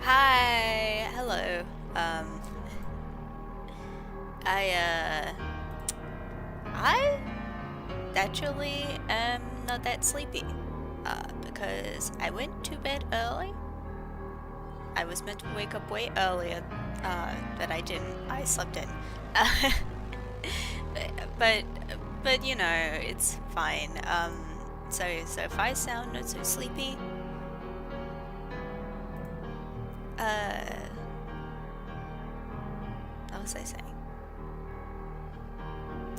Hi, hello. I I actually am not that sleepy. Because I went to bed early. I was meant to wake up way earlier, but I didn't. I slept in. Uh, but but you know, it's fine. So if I sound not so sleepy, uh, what was I saying?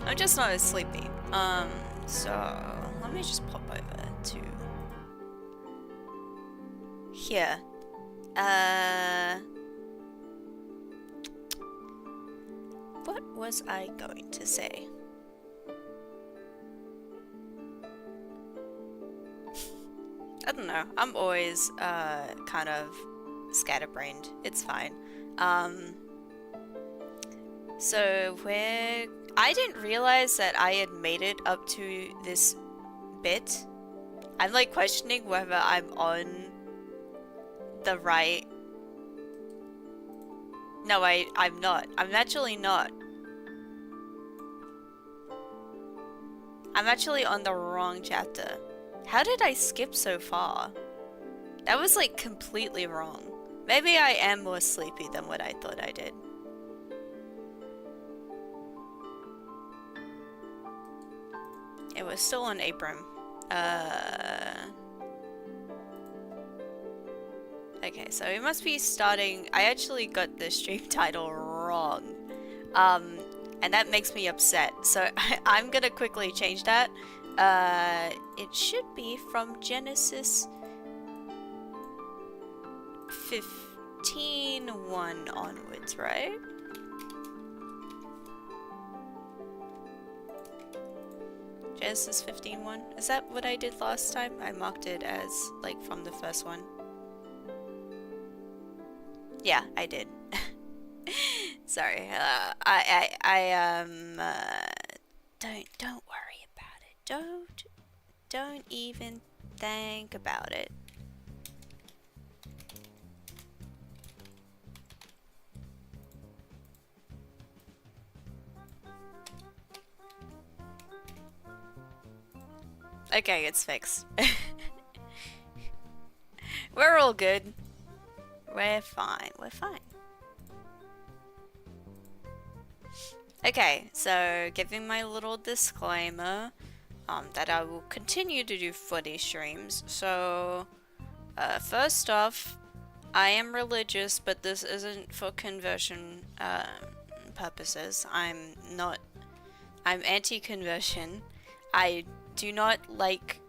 I'm just not as sleepy. So let me just pop over to here. Uh, what was I going to say? I don't know. I'm always kind of scatterbrained. It's fine. Um, so where I didn't realize that I had made it up to this bit. I'm like questioning whether I'm on the right. No, I'm not. I'm actually not. I'm actually on the wrong chapter. How did I skip so far? That was like completely wrong. Maybe I am more sleepy than what I thought I did. It was still on Abram. Okay, so we must be starting. I actually got the stream title wrong. And that makes me upset. So I'm gonna quickly change that. It should be from Genesis 15:1 onwards, right? Genesis 15:1. Is that what I did last time? I marked it as like from the first one. Yeah, I did. Sorry. Don't worry about it. Don't even think about it. Okay, it's fixed. We're all good. We're fine. We're fine. Okay, so giving my little disclaimer that I will continue to do footy streams. So, first off, I am religious, but this isn't for conversion purposes. I'm anti-conversion. I do not like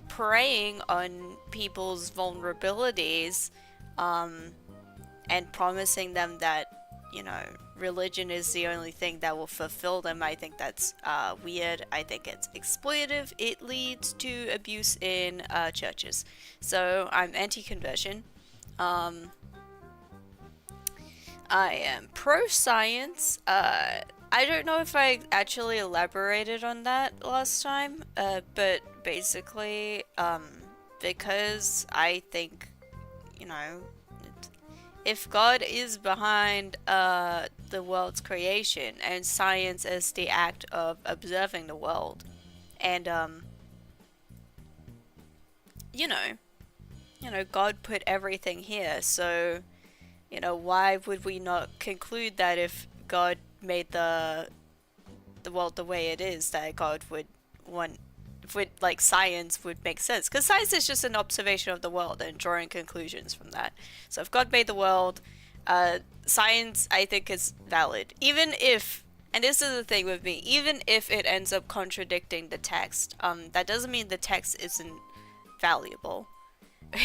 preying on people's vulnerabilities and promising them that, you know, religion is the only thing that will fulfill them. I think that's weird. I think it's exploitative. It leads to abuse in churches. So I'm anti-conversion. I am pro-science. I don't know if I actually elaborated on that last time, but basically, because I think, you know, if God is behind the world's creation and science is the act of observing the world, and you know, God put everything here, so you know, why would we not conclude that if God made the world the way it is, that God would want, would like science would make sense, because science is just an observation of the world and drawing conclusions from that. So if God made the world, science I think is valid, even if, and this is the thing with me, even if it ends up contradicting the text, that doesn't mean the text isn't valuable,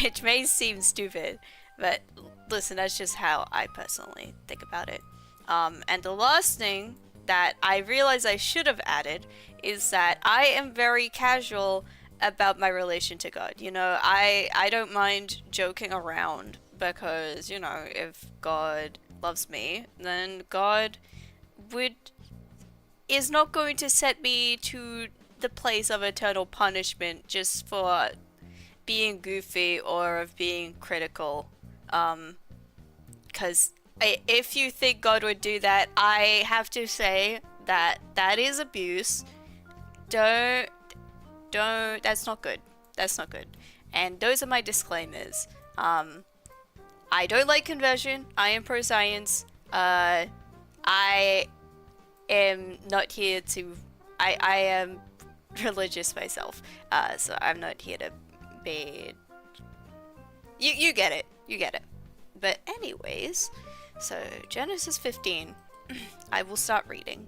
which may seem stupid, but listen, that's just how I personally think about it. And the last thing that I realize I should have added is that I am very casual about my relation to God. You know, I don't mind joking around because, you know, if God loves me, then God would is not going to set me to the place of eternal punishment just for being goofy or of being critical. Because if you think God would do that, I have to say that that is abuse. Don't, that's not good. That's not good. And those are my disclaimers. I don't like conversion. I am pro-science. I am not here to... I am religious myself. So I'm not here to be... You get it. You get it. But anyways, so Genesis 15. I will start reading.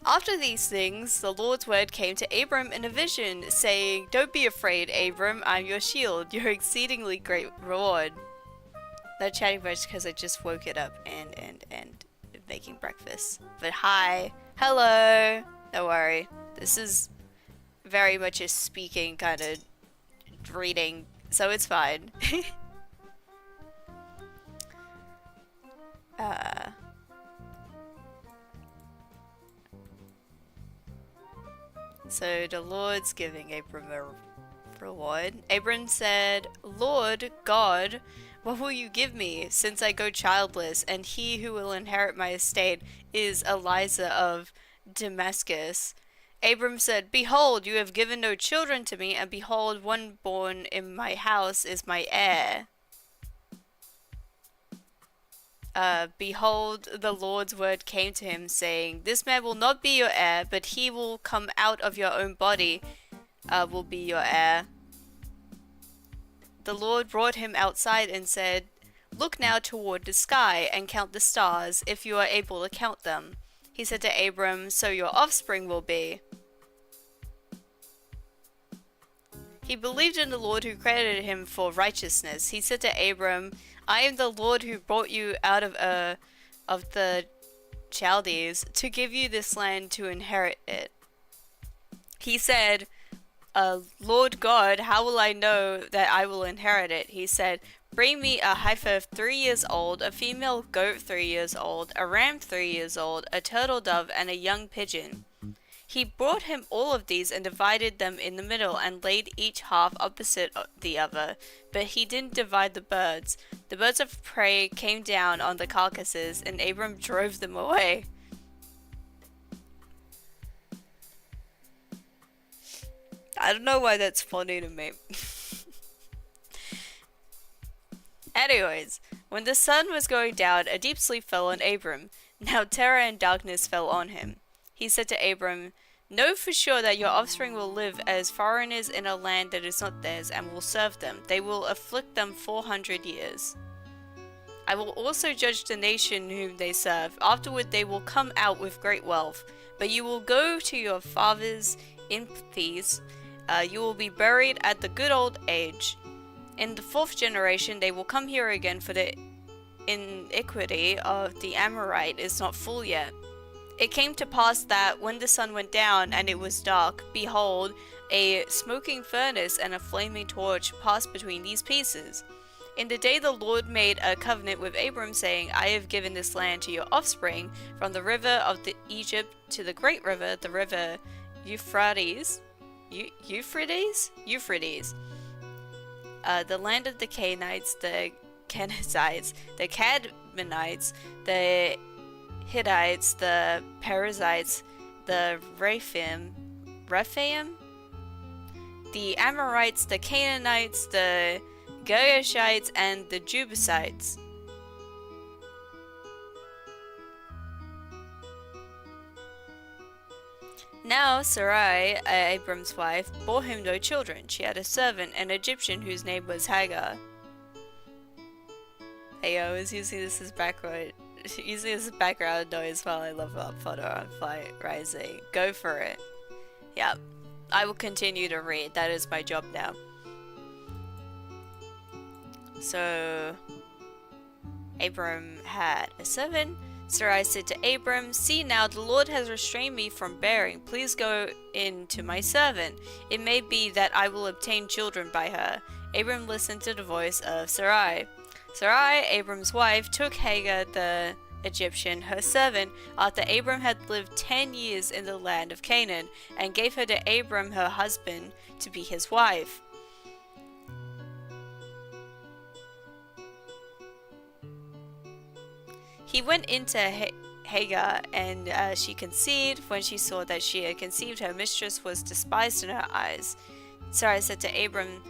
After these things, the Lord's word came to Abram in a vision, saying, "Don't be afraid, Abram, I'm your shield, your exceedingly great reward." Not chatting much because I just woke it up and making breakfast. But hi, hello, don't worry. This is very much a speaking kind of reading, so it's fine. So the Lord's giving Abram a reward. Abram said, "Lord God, what will you give me, since I go childless, and he who will inherit my estate is Eliza of Damascus?" Abram said, "Behold, you have given no children to me, and behold, one born in my house is my heir." Behold, the Lord's word came to him, saying, "This man will not be your heir, but he will come out of your own body, will be your heir." The Lord brought him outside and said, "Look now toward the sky and count the stars, if you are able to count them." He said to Abram, "So your offspring will be." He believed in the Lord, who credited him for righteousness. He said to Abram, "I am the Lord who brought you out of the Chaldees to give you this land to inherit it." He said, "Lord God, how will I know that I will inherit it?" He said, "Bring me a heifer 3 years old, a female goat 3 years old, a ram 3 years old, a turtle dove, and a young pigeon." He brought him all of these and divided them in the middle and laid each half opposite the other, but he didn't divide the birds. The birds of prey came down on the carcasses, and Abram drove them away. I don't know why that's funny to me. Anyways, when the sun was going down, a deep sleep fell on Abram. Now terror and darkness fell on him. He said to Abram, "Know for sure that your offspring will live as foreigners in a land that is not theirs, and will serve them. They will afflict them 400 years. I will also judge the nation whom they serve. Afterward they will come out with great wealth. But you will go to your fathers in peace. You will be buried at the good old age. In the 4th generation they will come here again, for the iniquity of the Amorite is not full yet." It came to pass that when the sun went down and it was dark, behold, a smoking furnace and a flaming torch passed between these pieces. In the day the Lord made a covenant with Abram, saying, "I have given this land to your offspring, from the river of Egypt to the great river, the river Euphrates, the land of the Canaanites, the Kenizzites, the Cadmonites, the Hittites, the Perizzites, the Rephaim, the Amorites, the Canaanites, the Girgashites, and the Jebusites. Now Sarai, Abram's wife, bore him no children. She had a servant, an Egyptian, whose name was Hagar. Hey, I was using this as background noise while I love that photo on Flight Rising. Go for it. Yep. I will continue to read. That is my job now. So, Abram had a servant. Sarai said to Abram, "See now, the Lord has restrained me from bearing. Please go in to my servant. It may be that I will obtain children by her." Abram listened to the voice of Sarai. Sarai, Abram's wife, took Hagar the Egyptian, her servant, after Abram had lived 10 years in the land of Canaan, and gave her to Abram her husband to be his wife. He went into Hagar, and she conceived. When she saw that she had conceived, her mistress was despised in her eyes. Sarai said to Abram,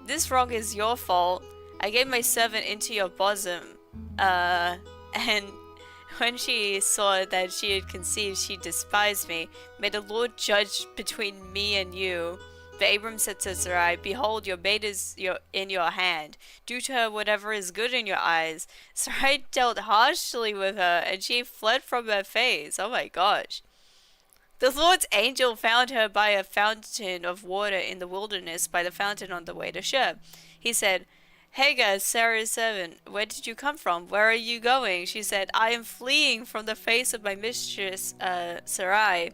"This wrong is your fault. I gave my servant into your bosom." And when she saw that she had conceived, she despised me. May the Lord judge between me and you. But Abram said to Sarai, "Behold, your maid is in your hand. Do to her whatever is good in your eyes." Sarai dealt harshly with her, and she fled from her face. Oh my gosh. The Lord's angel found her by a fountain of water in the wilderness, by the fountain on the way to Shur. He said, "Hagar, Sarah's servant, where did you come from? Where are you going?" She said, "I am fleeing from the face of my mistress, Sarai."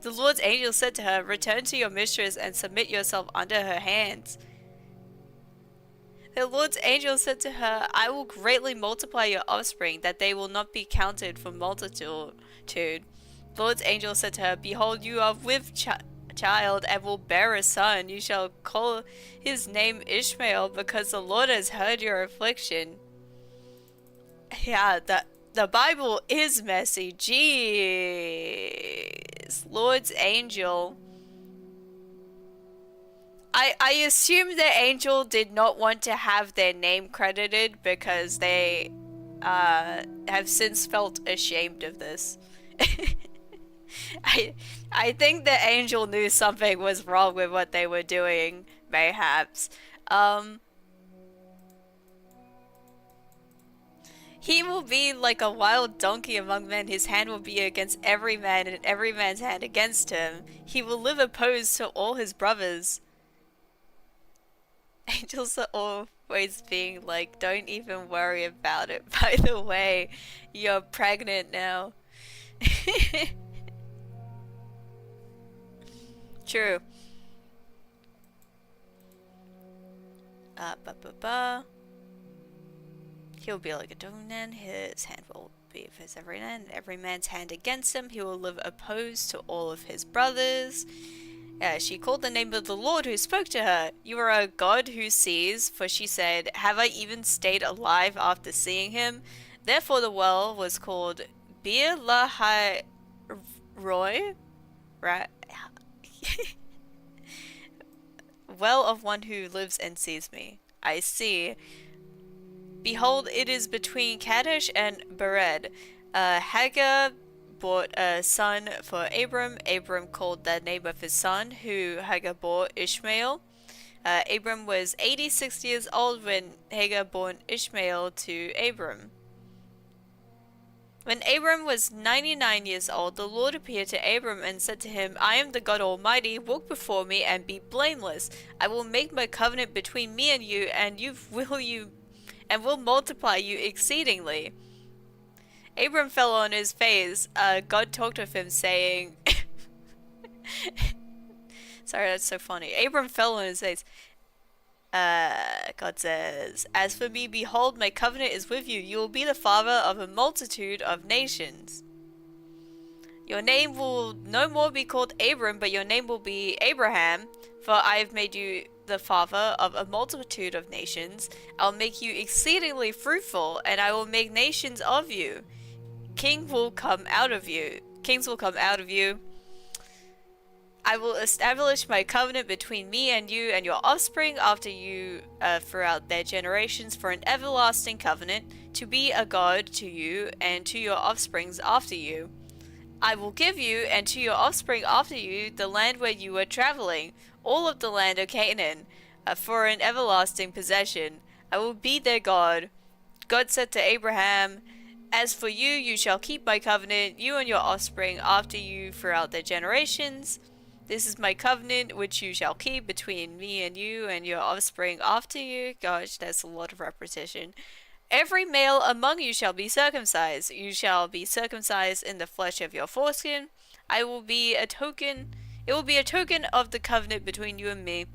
The Lord's angel said to her, "Return to your mistress and submit yourself under her hands." The Lord's angel said to her, "I will greatly multiply your offspring, that they will not be counted for multitude." The Lord's angel said to her, "Behold, you are with child and will bear a son. You shall call his name Ishmael, because the Lord has heard your affliction." Yeah, the Bible is messy. Jeez. Lord's angel. I assume the angel did not want to have their name credited because they have since felt ashamed of this. I think the angel knew something was wrong with what they were doing, mayhaps. He will be like a wild donkey among men. His hand will be against every man, and every man's hand against him. He will live opposed to all his brothers. Angels are always being like, "Don't even worry about it. By the way, you're pregnant now." True. He'll be like a donkey, his hand will be of his every man, and every man's hand against him. He will live opposed to all of his brothers. She called the name of the Lord who spoke to her. "You are a God who sees," for she said, "Have I even stayed alive after seeing him?" Therefore the well was called Bir Lahai Roy, right? Well of one who lives and sees me. I see. Behold, it is between Kadesh and Bered. Hagar bore a son for Abram. Abram called the name of his son, who Hagar bore, Ishmael. Abram was 86 years old when Hagar bore Ishmael to Abram. When Abram was 99 years old, the Lord appeared to Abram and said to him, "I am the God Almighty. Walk before me and be blameless. I will make my covenant between me and you, and will multiply you exceedingly." Abram fell on his face. God talked with him, saying, sorry, that's so funny. Abram fell on his face. God says, "As for me, behold, my covenant is with you. You will be the father of a multitude of nations. Your name will no more be called Abram, but your name will be Abraham, for I have made you the father of a multitude of nations. I'll make you exceedingly fruitful, and I will make nations of you. Kings will come out of you. I will establish my covenant between me and you and your offspring after you throughout their generations for an everlasting covenant, to be a God to you and to your offsprings after you. I will give you and to your offspring after you the land where you were traveling, all of the land of Canaan, for an everlasting possession. I will be their God." God said to Abraham, "As for you, you shall keep my covenant, you and your offspring after you throughout their generations. This is my covenant which you shall keep between me and you and your offspring after you." Gosh, that's a lot of repetition. "Every male among you shall be circumcised. You shall be circumcised in the flesh of your foreskin. It will be a token of the covenant between you and me.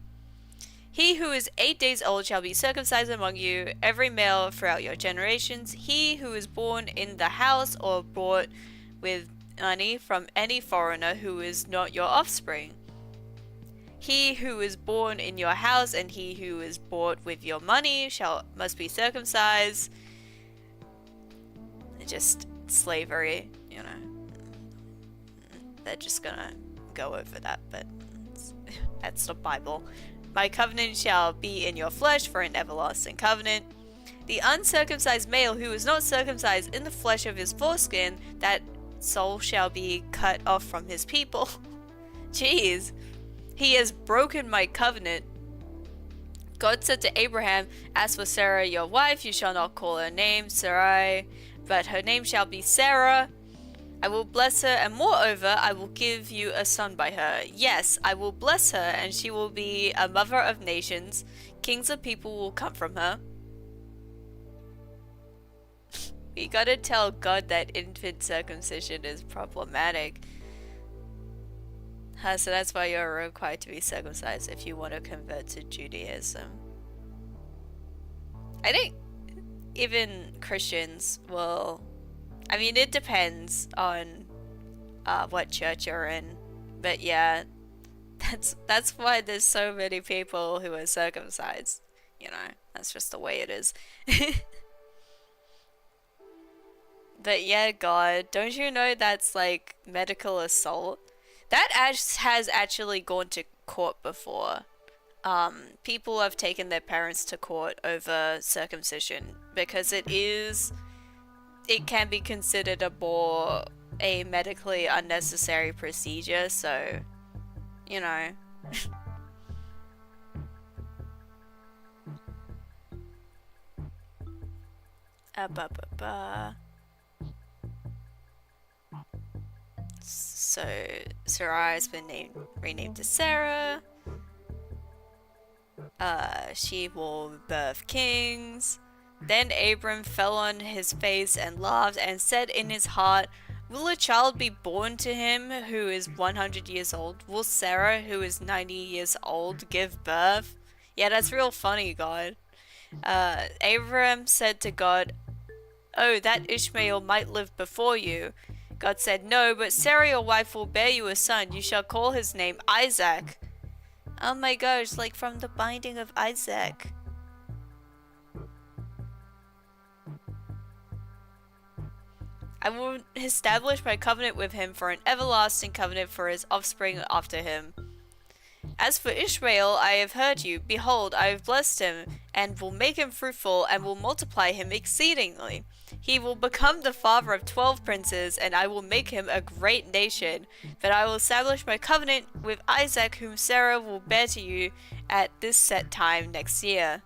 He who is 8 days old shall be circumcised among you, every male throughout your generations. He who is born in the house or bought with money from any foreigner who is not your offspring. He who is born in your house and he who is bought with your money must be circumcised. Just slavery, you know. They're just gonna go over that, but that's the Bible. My covenant shall be in your flesh for an everlasting covenant. The uncircumcised male who is not circumcised in the flesh of his foreskin, that soul shall be cut off from his people. Jeez. He has broken my covenant. God said to Abraham, as for Sarah your wife, you shall not call her name Sarai, but her name shall be Sarah. I will bless her, and moreover, I will give you a son by her. Yes, I will bless her, and she will be a mother of nations. Kings of people will come from her. We gotta tell God that infant circumcision is problematic. So that's why you're required to be circumcised if you want to convert to Judaism. I think even Christians will... I mean, it depends on what church you're in. But yeah, that's why there's so many people who are circumcised. You know, that's just the way it is. But yeah, God, don't you know that's like medical assault? That has actually gone to court before. People have taken their parents to court over circumcision because it can be considered a medically unnecessary procedure, so, you know. So, Sarai has been renamed to Sarah. She will birth kings. Then Abram fell on his face and laughed and said in his heart, will a child be born to him who is 100 years old? Will Sarah, who is 90 years old, give birth? Yeah, that's real funny, God. Abram said to God, oh, that Ishmael might live before you. God said, no, but Sarah your wife will bear you a son. You shall call his name Isaac. Oh my gosh, like from the Binding of Isaac. I will establish my covenant with him for an everlasting covenant for his offspring after him. As for Ishmael, I have heard you. Behold, I have blessed him, and will make him fruitful, and will multiply him exceedingly. He will become the father of 12 princes, and I will make him a great nation. But I will establish my covenant with Isaac, whom Sarah will bear to you at this set time next year.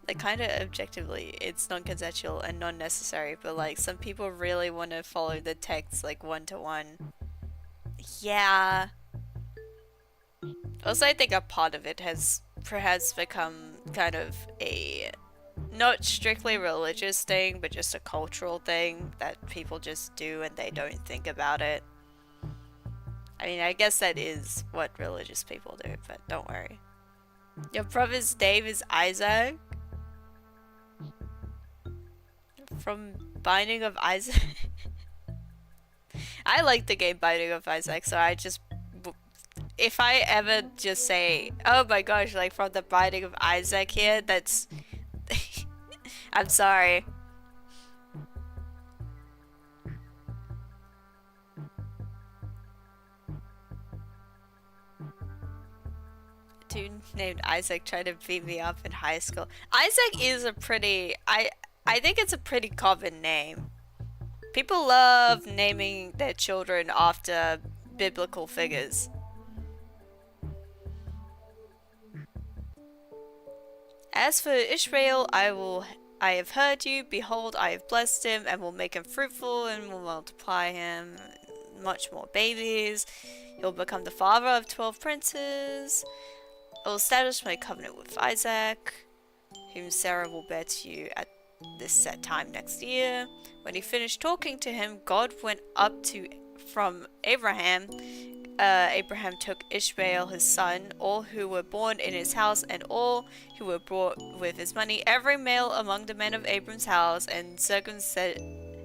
Like, kind of objectively, it's non-consensual and non-necessary, but like, some people really want to follow the text like one-to-one. Yeah. Also, I think a part of it has perhaps become kind of a not strictly religious thing, but just a cultural thing that people just do and they don't think about it. I mean, I guess that is what religious people do, but don't worry. Your brother's name is Isaac? From Binding of Isaac? I like the game Binding of Isaac, so I just... If I ever just say, oh my gosh, like from the Binding of Isaac here, that's... I'm sorry. Dude named Isaac tried to beat me up in high school. Isaac is a pretty... I think it's a pretty common name. People love naming their children after biblical figures. As for Ishmael, I have heard you. Behold, I have blessed him, and will make him fruitful, and will multiply him much more babies. He'll become the father of 12 princes. I will establish my covenant with Isaac, whom Sarah will bear to you at this set time next year. When he finished talking to him, God went up from Abraham Abraham took Ishmael his son, all who were born in his house, and all who were brought with his money, every male among the men of Abram's house, and circumcised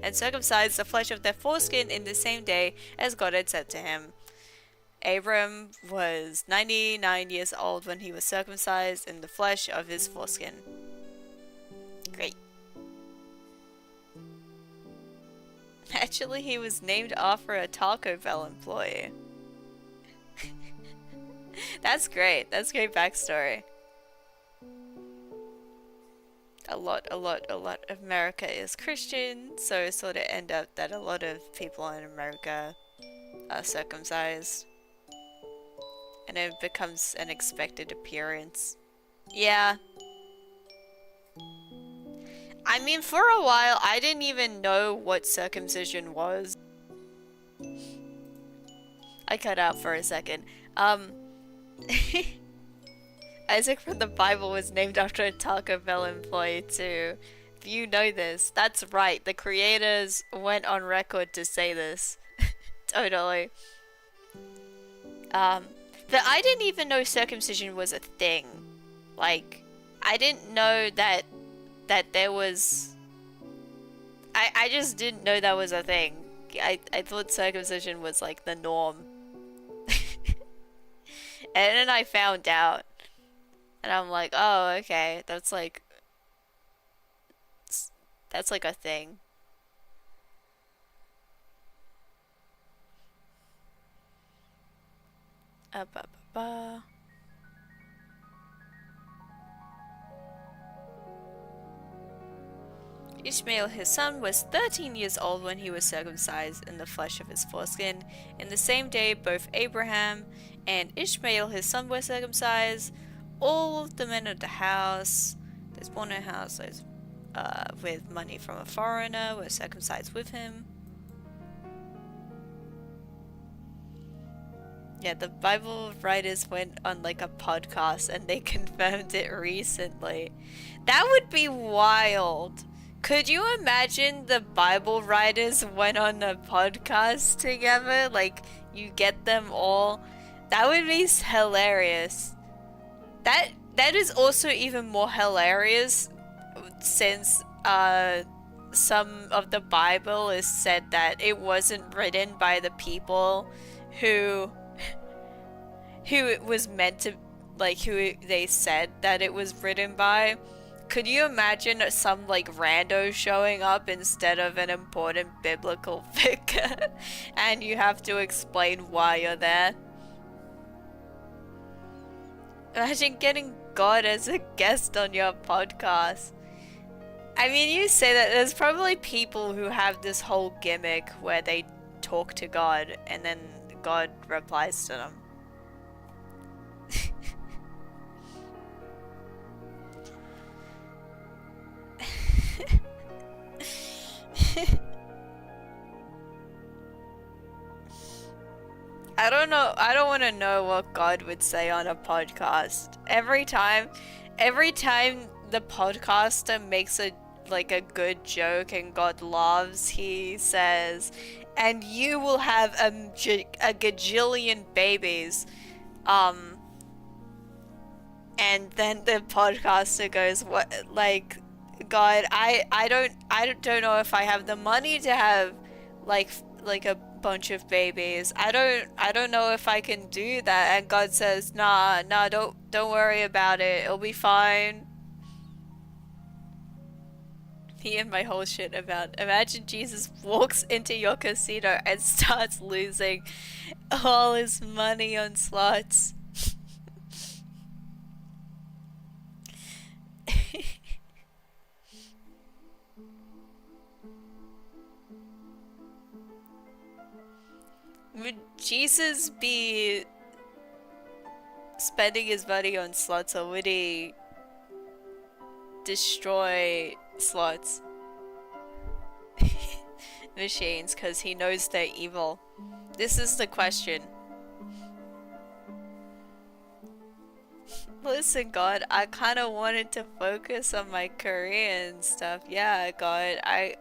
the flesh of their foreskin in the same day as God had said to him. Abram was 99 years old when he was circumcised in the flesh of his foreskin. Great. Actually, he was named after a Taco Bell employee. That's great. That's great backstory. A lot of America is Christian, so it sort of end up that a lot of people in America are circumcised. And it becomes an expected appearance. Yeah. I mean, for a while, I didn't even know what circumcision was. I cut out for a second. Isaac from the Bible was named after a Taco Bell employee too. If you know this, that's right. The creators went on record to say this. Totally. But I didn't even know circumcision was a thing. Like, I didn't know that there was... I just didn't know that was a thing. I thought circumcision was like the norm. And then I found out. And I'm like, oh, okay, that's like a thing. Ba, ba, ba. Ishmael his son was 13 years old when he was circumcised in the flesh of his foreskin. In the same day both Abraham and Ishmael his son were circumcised. All the men of the house, those born in a house, those with money from a foreigner, were circumcised with him. Yeah, the Bible writers went on like a podcast and they confirmed it recently. That would be wild. Could you imagine the Bible writers went on a podcast together? Like, you get them all. That would be hilarious. That is also even more hilarious since some of the Bible is said that it wasn't written by the people who it was meant to, like, who they said that it was written by. Could you imagine some like rando showing up instead of an important biblical figure and you have to explain why you're there? Imagine getting God as a guest on your podcast. I mean, you say that there's probably people who have this whole gimmick where they talk to God and then God replies to them. I don't know. I don't want to know what God would say on a podcast. Every time the podcaster makes a good joke and God laughs, he says, "And you will have a gajillion babies." And then the podcaster goes, "What? Like, God, I don't know if I have the money to have like a bunch of babies. I don't know if I can do that." And God says, nah, don't worry about it. It'll be fine. Me and my whole shit about, imagine Jesus walks into your casino and starts losing all his money on slots. Would Jesus be spending his money on slots, or would he destroy slots machines because he knows they're evil? This is the question. Listen, God, I kind of wanted to focus on my career and stuff. Yeah, God, I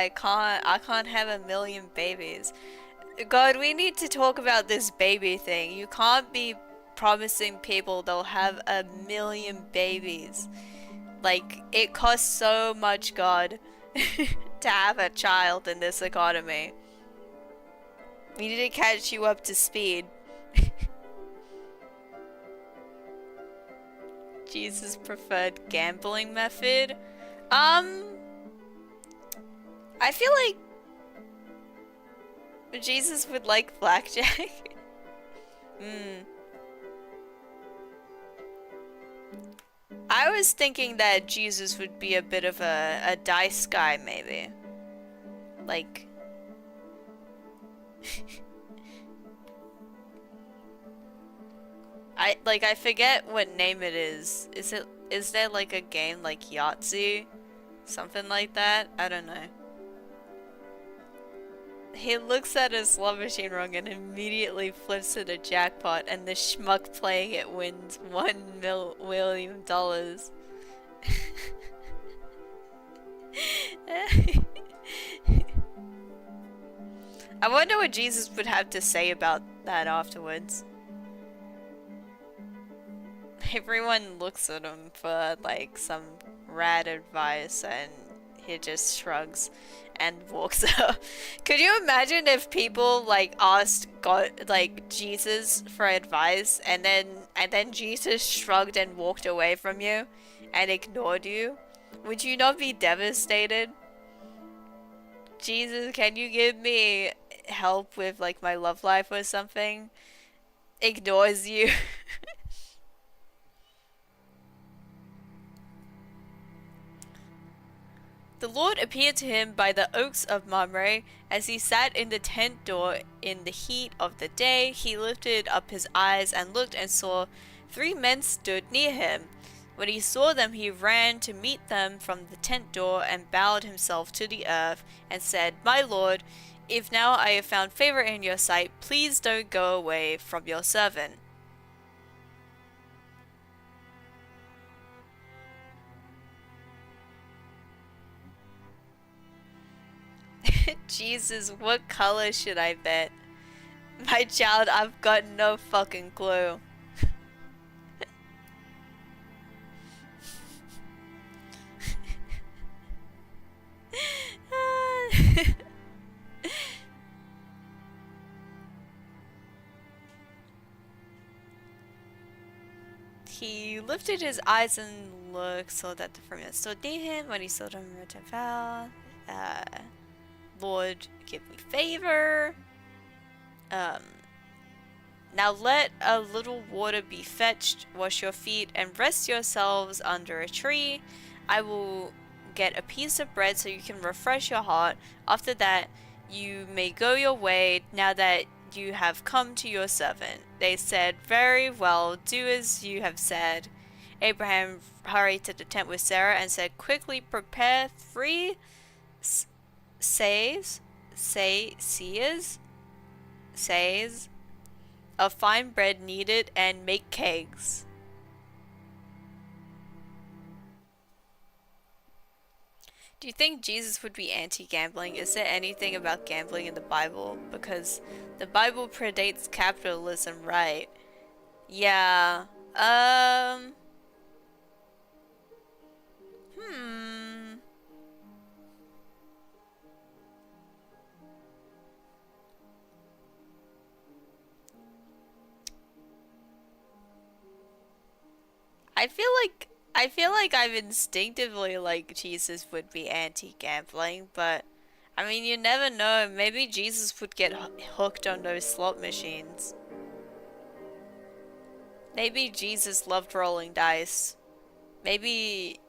can't have a million babies. God, we need to talk about this baby thing. You can't be promising people they'll have 1 million babies. Like, it costs so much, God, to have a child in this economy. We need to catch you up to speed. Jesus' preferred gambling method? I feel like Jesus would like blackjack. I was thinking that Jesus would be a bit of a dice guy, maybe. Like... I forget what name it is. Is there like a game like Yahtzee? Something like that? I don't know. He looks at his slot machine wrong and immediately flips to the jackpot, and the schmuck playing it wins $1 million. I wonder what Jesus would have to say about that afterwards. Everyone looks at him for like some rad advice, and he just shrugs and walks out. Could you imagine if people like asked God, like Jesus, for advice, and then Jesus shrugged and walked away from you and ignored you? Would you not be devastated? Jesus, can you give me help with like my love life or something? Ignores you. The Lord appeared to him by the oaks of Mamre as he sat in the tent door in the heat of the day. He lifted up his eyes and looked and saw 3 men stood near him. When he saw them, he ran to meet them from the tent door and bowed himself to the earth and said, "My Lord, if now I have found favor in your sight, please don't go away from your servant." Jesus, what color should I bet? My child, I've got no fucking clue. He lifted his eyes and looked, saw that the firmament stood near him. When he saw them, he returned vow. Lord, give me favor. Now let a little water be fetched, wash your feet, and rest yourselves under a tree. I will get a piece of bread so you can refresh your heart. After that, you may go your way, now that you have come to your servant. They said, "Very well, do as you have said." Abraham hurried to the tent with Sarah and said, "Quickly prepare 3 says of fine bread kneaded, and make kegs." Do you think Jesus would be anti-gambling? Is there anything about gambling in the Bible? Because the Bible predates capitalism, right? Yeah. I feel like I'm instinctively like Jesus would be anti-gambling, but I mean, you never know. Maybe Jesus would get hooked on those slot machines. Maybe Jesus loved rolling dice. Maybe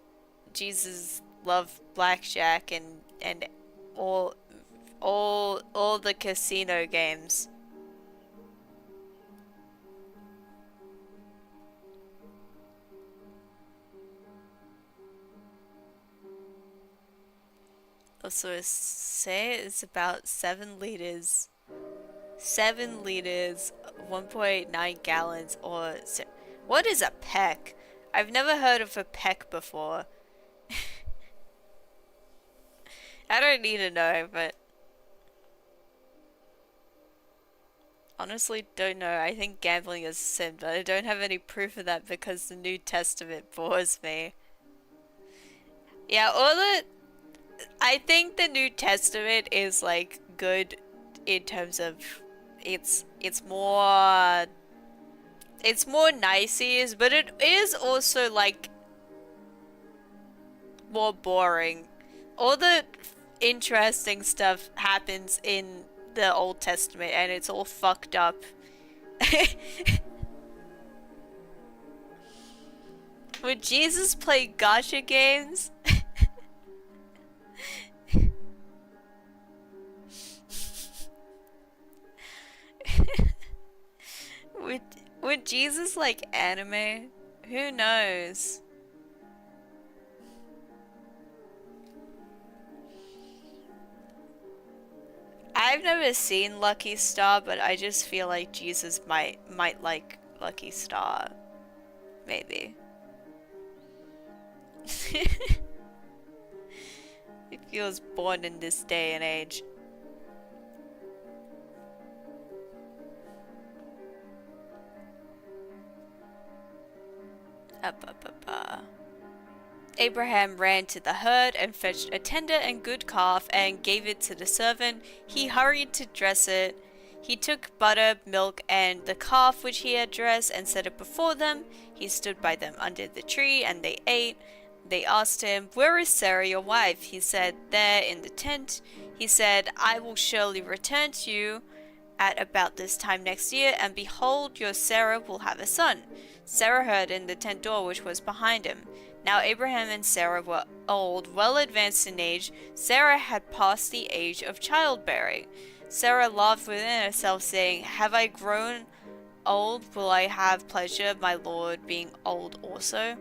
Jesus loved blackjack and all all the casino games. Also, say it's about 7 liters. 7 liters, 1.9 gallons, or... What is a peck? I've never heard of a peck before. I don't need to know, but... honestly don't know. I think gambling is a sin, but I don't have any proof of that because the New Testament bores me. Yeah, all the I think the New Testament is like good in terms of it's more niceys, but it is also like more boring. All the interesting stuff happens in the Old Testament and it's all fucked up. Would Jesus play gacha games? Would would Jesus like anime? Who knows? I've never seen Lucky Star, but I just feel like Jesus might like Lucky Star. Maybe. He feels born in this day and age. Abraham ran to the herd and fetched a tender and good calf and gave it to the servant. He hurried to dress it. He took butter, milk, and the calf which he had dressed and set it before them. He stood by them under the tree, and they ate. They asked him, "Where is Sarah your wife?" He said, "There in the tent." He said, "I will surely return to you at about this time next year, and behold, your Sarah will have a son." Sarah heard in the tent door which was behind him. Now Abraham and Sarah were old, well advanced in age. Sarah had passed the age of childbearing. Sarah laughed within herself, saying, "Have I grown old? Will I have pleasure, my Lord, being old also?"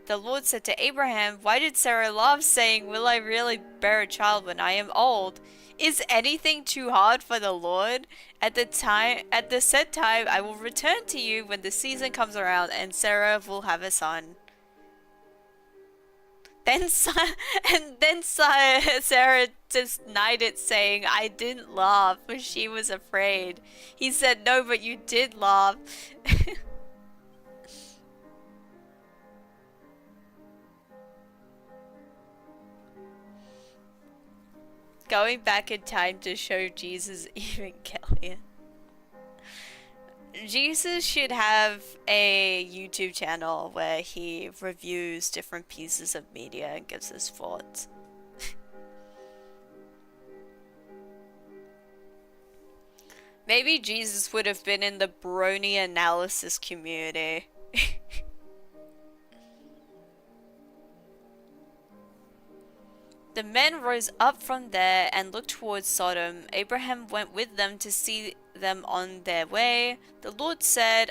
The Lord said to Abraham, "Why did Sarah laugh, saying, 'Will I really bear a child when I am old?' Is anything too hard for the Lord? At the set time, I will return to you when the season comes around, and Sarah will have a son." Then Sarah denied it, saying, "I didn't laugh, for she was afraid." He said, "No, but you did laugh." Going back in time to show Jesus Evangelion. Jesus should have a YouTube channel where he reviews different pieces of media and gives his thoughts. Maybe Jesus would have been in the brony analysis community. The men rose up from there and looked towards Sodom. Abraham went with them to see them on their way. The Lord said,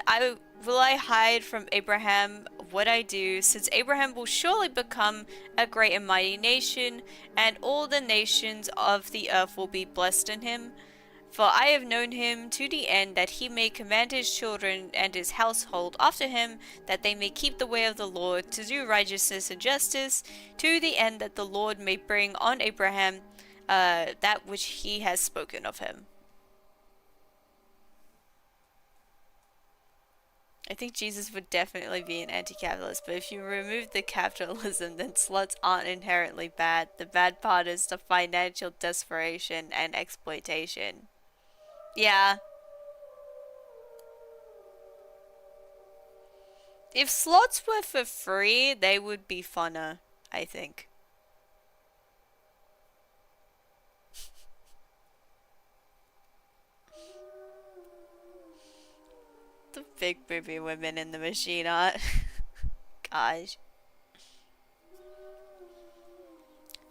Will I hide from Abraham what I do, since Abraham will surely become a great and mighty nation, and all the nations of the earth will be blessed in him? For I have known him to the end that he may command his children and his household after him, that they may keep the way of the Lord, to do righteousness and justice, to the end that the Lord may bring on Abraham that which he has spoken of him. I think Jesus would definitely be an anti-capitalist, but if you remove the capitalism, then sluts aren't inherently bad. The bad part is the financial desperation and exploitation. Yeah. If slots were for free, they would be funner, I think. The big booby women in the machine art. Gosh.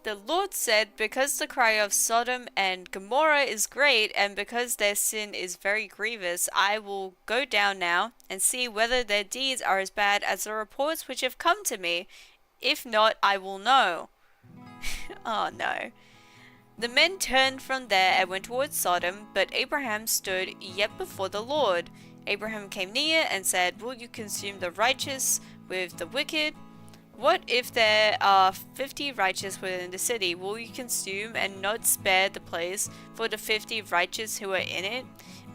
The Lord said, because the cry of Sodom and Gomorrah is great, and because their sin is very grievous, I will go down now and see whether their deeds are as bad as the reports which have come to me. If not, I will know. Oh no. The men turned from there and went towards Sodom, but Abraham stood yet before the Lord. Abraham came near and said, Will you consume the righteous with the wicked? What if there are 50 righteous within the city? Will you consume and not spare the place for the 50 righteous who are in it?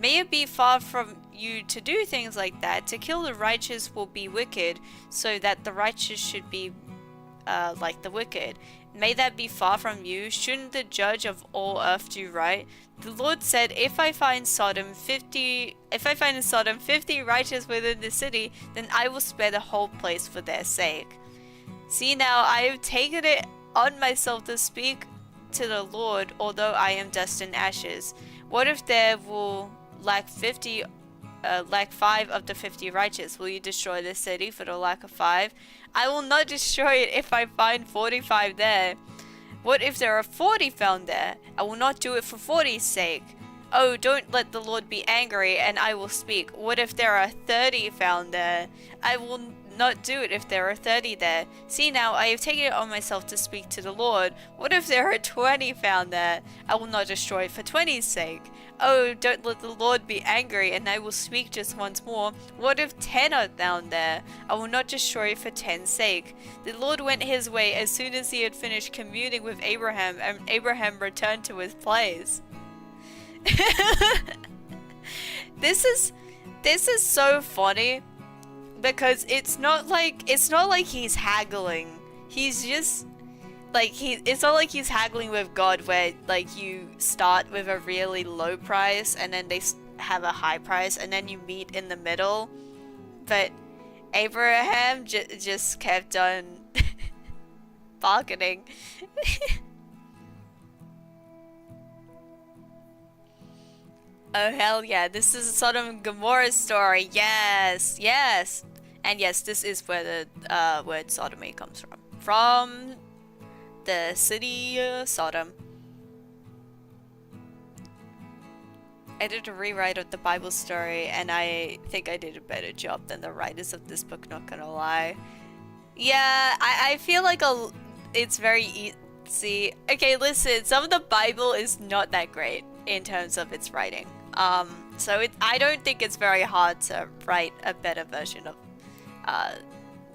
May it be far from you to do things like that. To kill the righteous will be wicked, so that the righteous should be like the wicked. May that be far from you. Shouldn't the judge of all earth do right? The Lord said, if I find in Sodom 50 righteous within the city, then I will spare the whole place for their sake. See now, I have taken it on myself to speak to the Lord, although I am dust and ashes. What if there will lack 5 of the 50 righteous? Will you destroy the city for the lack of 5? I will not destroy it if I find 45 there. What if there are 40 found there? I will not do it for 40's sake. Oh, don't let the Lord be angry, and I will speak. What if there are 30 found there? I will not do it if there are 30 there. See now, I have taken it on myself to speak to the Lord. What if there are 20 found there? I will not destroy it for 20's sake. Oh, don't let the Lord be angry, and I will speak just once more. What if 10 are found there? I will not destroy it for 10's sake. The Lord went his way as soon as he had finished communing with Abraham, and Abraham returned to his place. This is so funny, because it's not like he's haggling. He's just like it's not like he's haggling with God, where like you start with a really low price and then they have a high price and then you meet in the middle. But Abraham just kept on bargaining. Oh hell yeah, this is a Sodom and Gomorrah story. Yes, yes. And yes, this is where the word sodomy comes from. From the city Sodom. I did a rewrite of the Bible story, and I think I did a better job than the writers of this book, not gonna lie. Yeah, I feel like it's very easy. Okay, listen, some of the Bible is not that great in terms of its writing. So I don't think it's very hard to write a better version of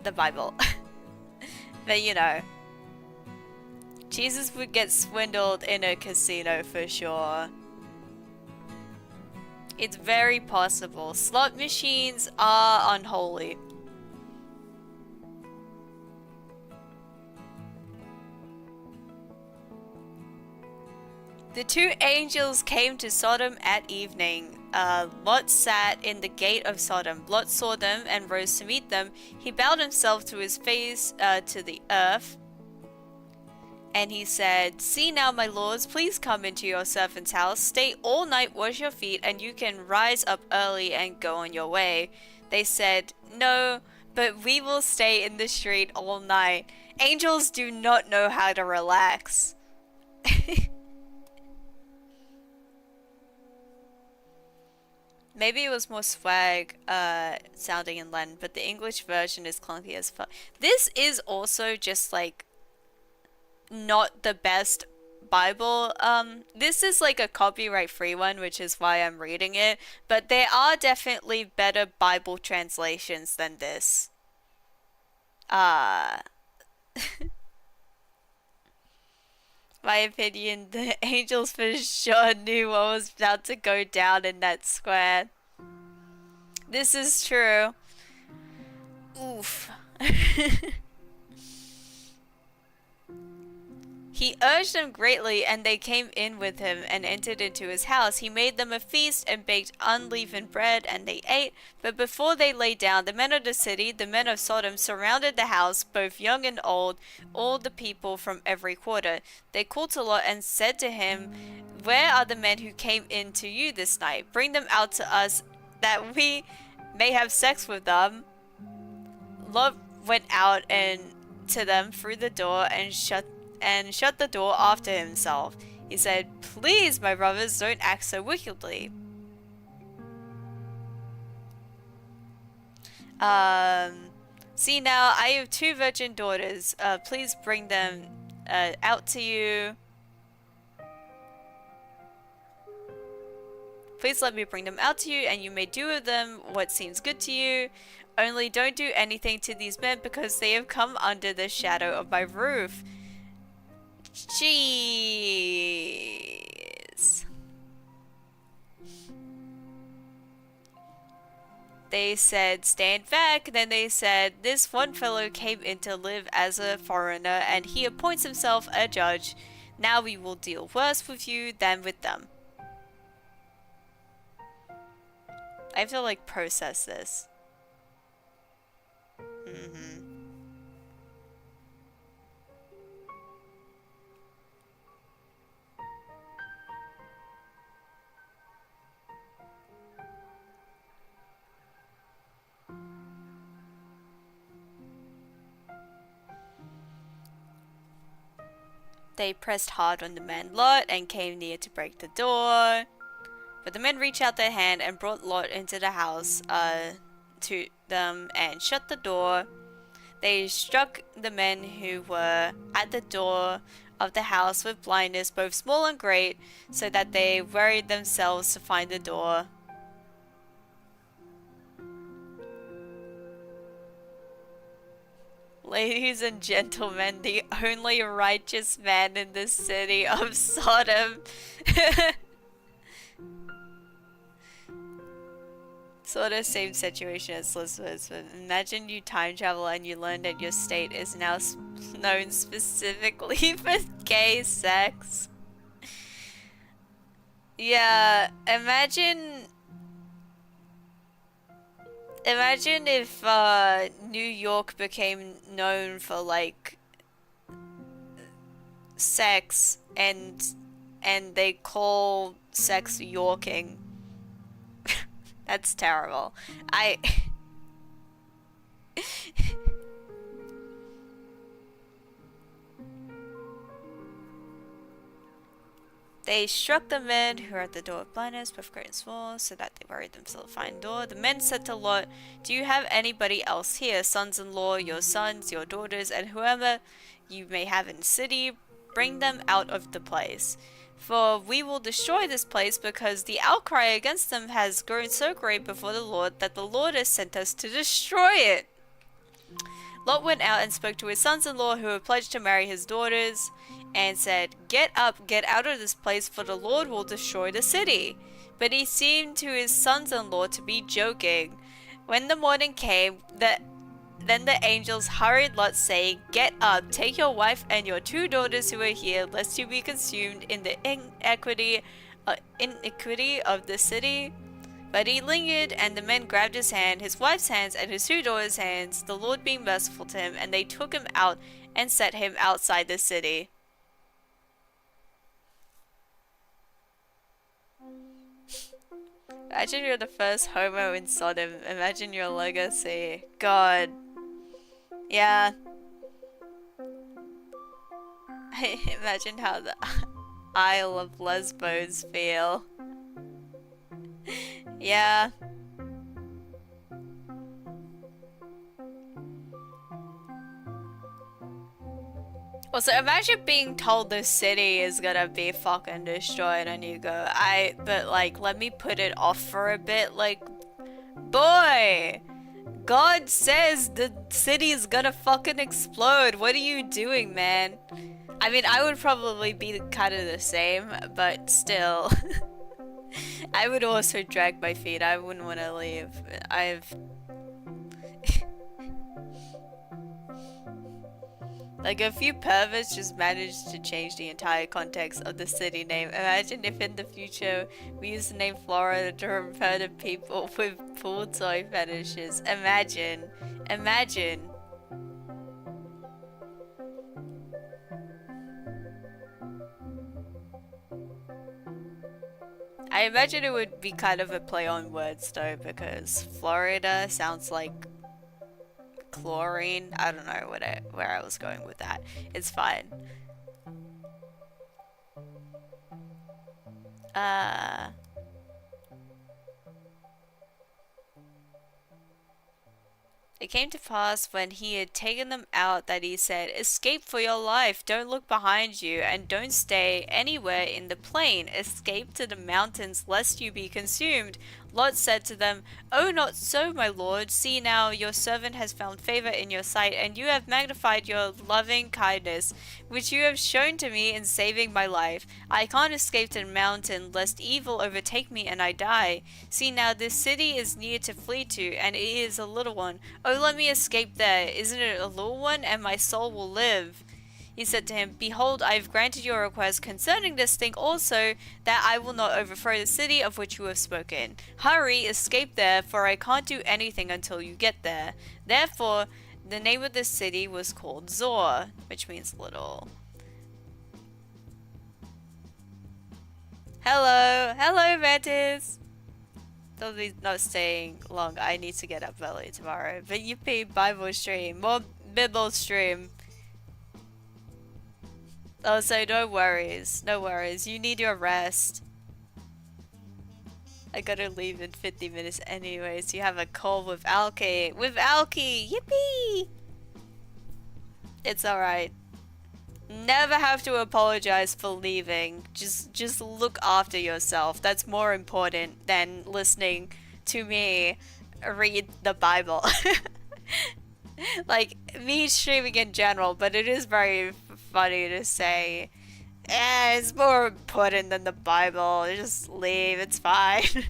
the Bible. But you know, Jesus would get swindled in a casino for sure. It's very possible. Slot machines are unholy. The 2 angels came to Sodom at evening. Lot sat in the gate of Sodom. Lot saw them and rose to meet them. He bowed himself to his face to the earth. And he said, "See now, my lords, please come into your servant's house. Stay all night, wash your feet, and you can rise up early and go on your way." They said, "No, but we will stay in the street all night." Angels do not know how to relax. Maybe it was more swag sounding in Latin, but the English version is clunky as fuck. This is also just like not the best Bible. This is like a copyright free one, which is why I'm reading it, but there are definitely better Bible translations than this. My opinion, the angels for sure knew what was about to go down in that square. This is true. Oof. He urged them greatly, and they came in with him and entered into his house. He made them a feast and baked unleavened bread, and they ate. But before they lay down, the men of the city, the men of Sodom, surrounded the house, both young and old, all the people from every quarter. They called to Lot and said to him, "Where are the men who came in to you this night? Bring them out to us, that we may have sex with them." Lot went out and to them through the door and shut the door after himself. He said, "Please, my brothers, don't act so wickedly. See now, I have 2 virgin daughters. Please bring them out to you. Please let me bring them out to you, and you may do with them what seems good to you. Only don't do anything to these men, because they have come under the shadow of my roof." Jeez. they said, stand back. Then they said, this one fellow came in to live as a foreigner and he appoints himself a judge. Now we will deal worse with you than with them. I have to like process this. They pressed hard on the man Lot and came near to break the door. But the men reached out their hand and brought Lot into the house to them and shut the door. They struck the men who were at the door of the house with blindness, both small and great, so that they worried themselves to find the door. Ladies and gentlemen, the only righteous man in the city of Sodom. Sort of same situation as Elizabeth, but imagine you time travel and you learn that your state is now known specifically for gay sex. Yeah, imagine if New York became known for like sex and they call sex Yorking. That's terrible. They struck the men who were at the door of blindness, both great and small, so that they worried themselves to find the door. The men said to Lot, do you have anybody else here, sons-in-law, your sons, your daughters, and whoever you may have in the city? Bring them out of the place. For we will destroy this place, because the outcry against them has grown so great before the Lord that the Lord has sent us to destroy it. Lot went out and spoke to his sons-in-law who were pledged to marry his daughters, and said, get up, get out of this place, for the Lord will destroy the city. But he seemed to his sons-in-law to be joking. When the morning came, then the angels hurried Lot, saying, get up, take your wife and your 2 daughters who are here, lest you be consumed in the iniquity of the city. But he lingered, and the men grabbed his hand, his wife's hands, and his 2 daughters' hands, the Lord being merciful to him, and they took him out and set him outside the city. Imagine you're the first homo in Sodom. Imagine your legacy. God. Yeah. Imagine how the Isle of Lesbos feel. Yeah. Also, imagine being told the city is gonna be fucking destroyed and you go, but like, let me put it off for a bit, like, boy, God says the city is gonna fucking explode, what are you doing, man? I mean, I would probably be kind of the same, but still, I would also drag my feet, I wouldn't want to leave. Like, a few perverts just managed to change the entire context of the city name. Imagine if in the future we use the name Florida to refer to people with pool toy fetishes. Imagine. Imagine. I imagine it would be kind of a play on words though, because Florida sounds like chlorine. I don't know where I was going with that. It's fine. It came to pass when he had taken them out that he said, escape for your life, don't look behind you, and don't stay anywhere in the plain. Escape to the mountains lest you be consumed. Lot said to them, "Oh, not so, my lord. See now, your servant has found favor in your sight, and you have magnified your loving kindness, which you have shown to me in saving my life. I can't escape to the mountain, lest evil overtake me and I die. See now, this city is near to flee to, and it is a little one. Oh, let me escape there. Isn't it a little one, and my soul will live?" He said to him, "Behold, I have granted your request concerning this thing also, that I will not overthrow the city of which you have spoken. Hurry, escape there, for I can't do anything until you get there." Therefore, the name of this city was called Zor, which means little. Hello, hello, Mantis. They'll be not staying long. I need to get up early tomorrow. But yippee, Bible stream, more Bible stream. Oh, so no worries, no worries. You need your rest. I gotta leave in 50 minutes anyways. You have a call with Alki. With Alki! Yippee! It's alright. Never have to apologize for leaving. Just look after yourself. That's more important than listening to me read the Bible. Like, me streaming in general, but it is very funny to say, it's more important than the Bible. Just leave, it's fine.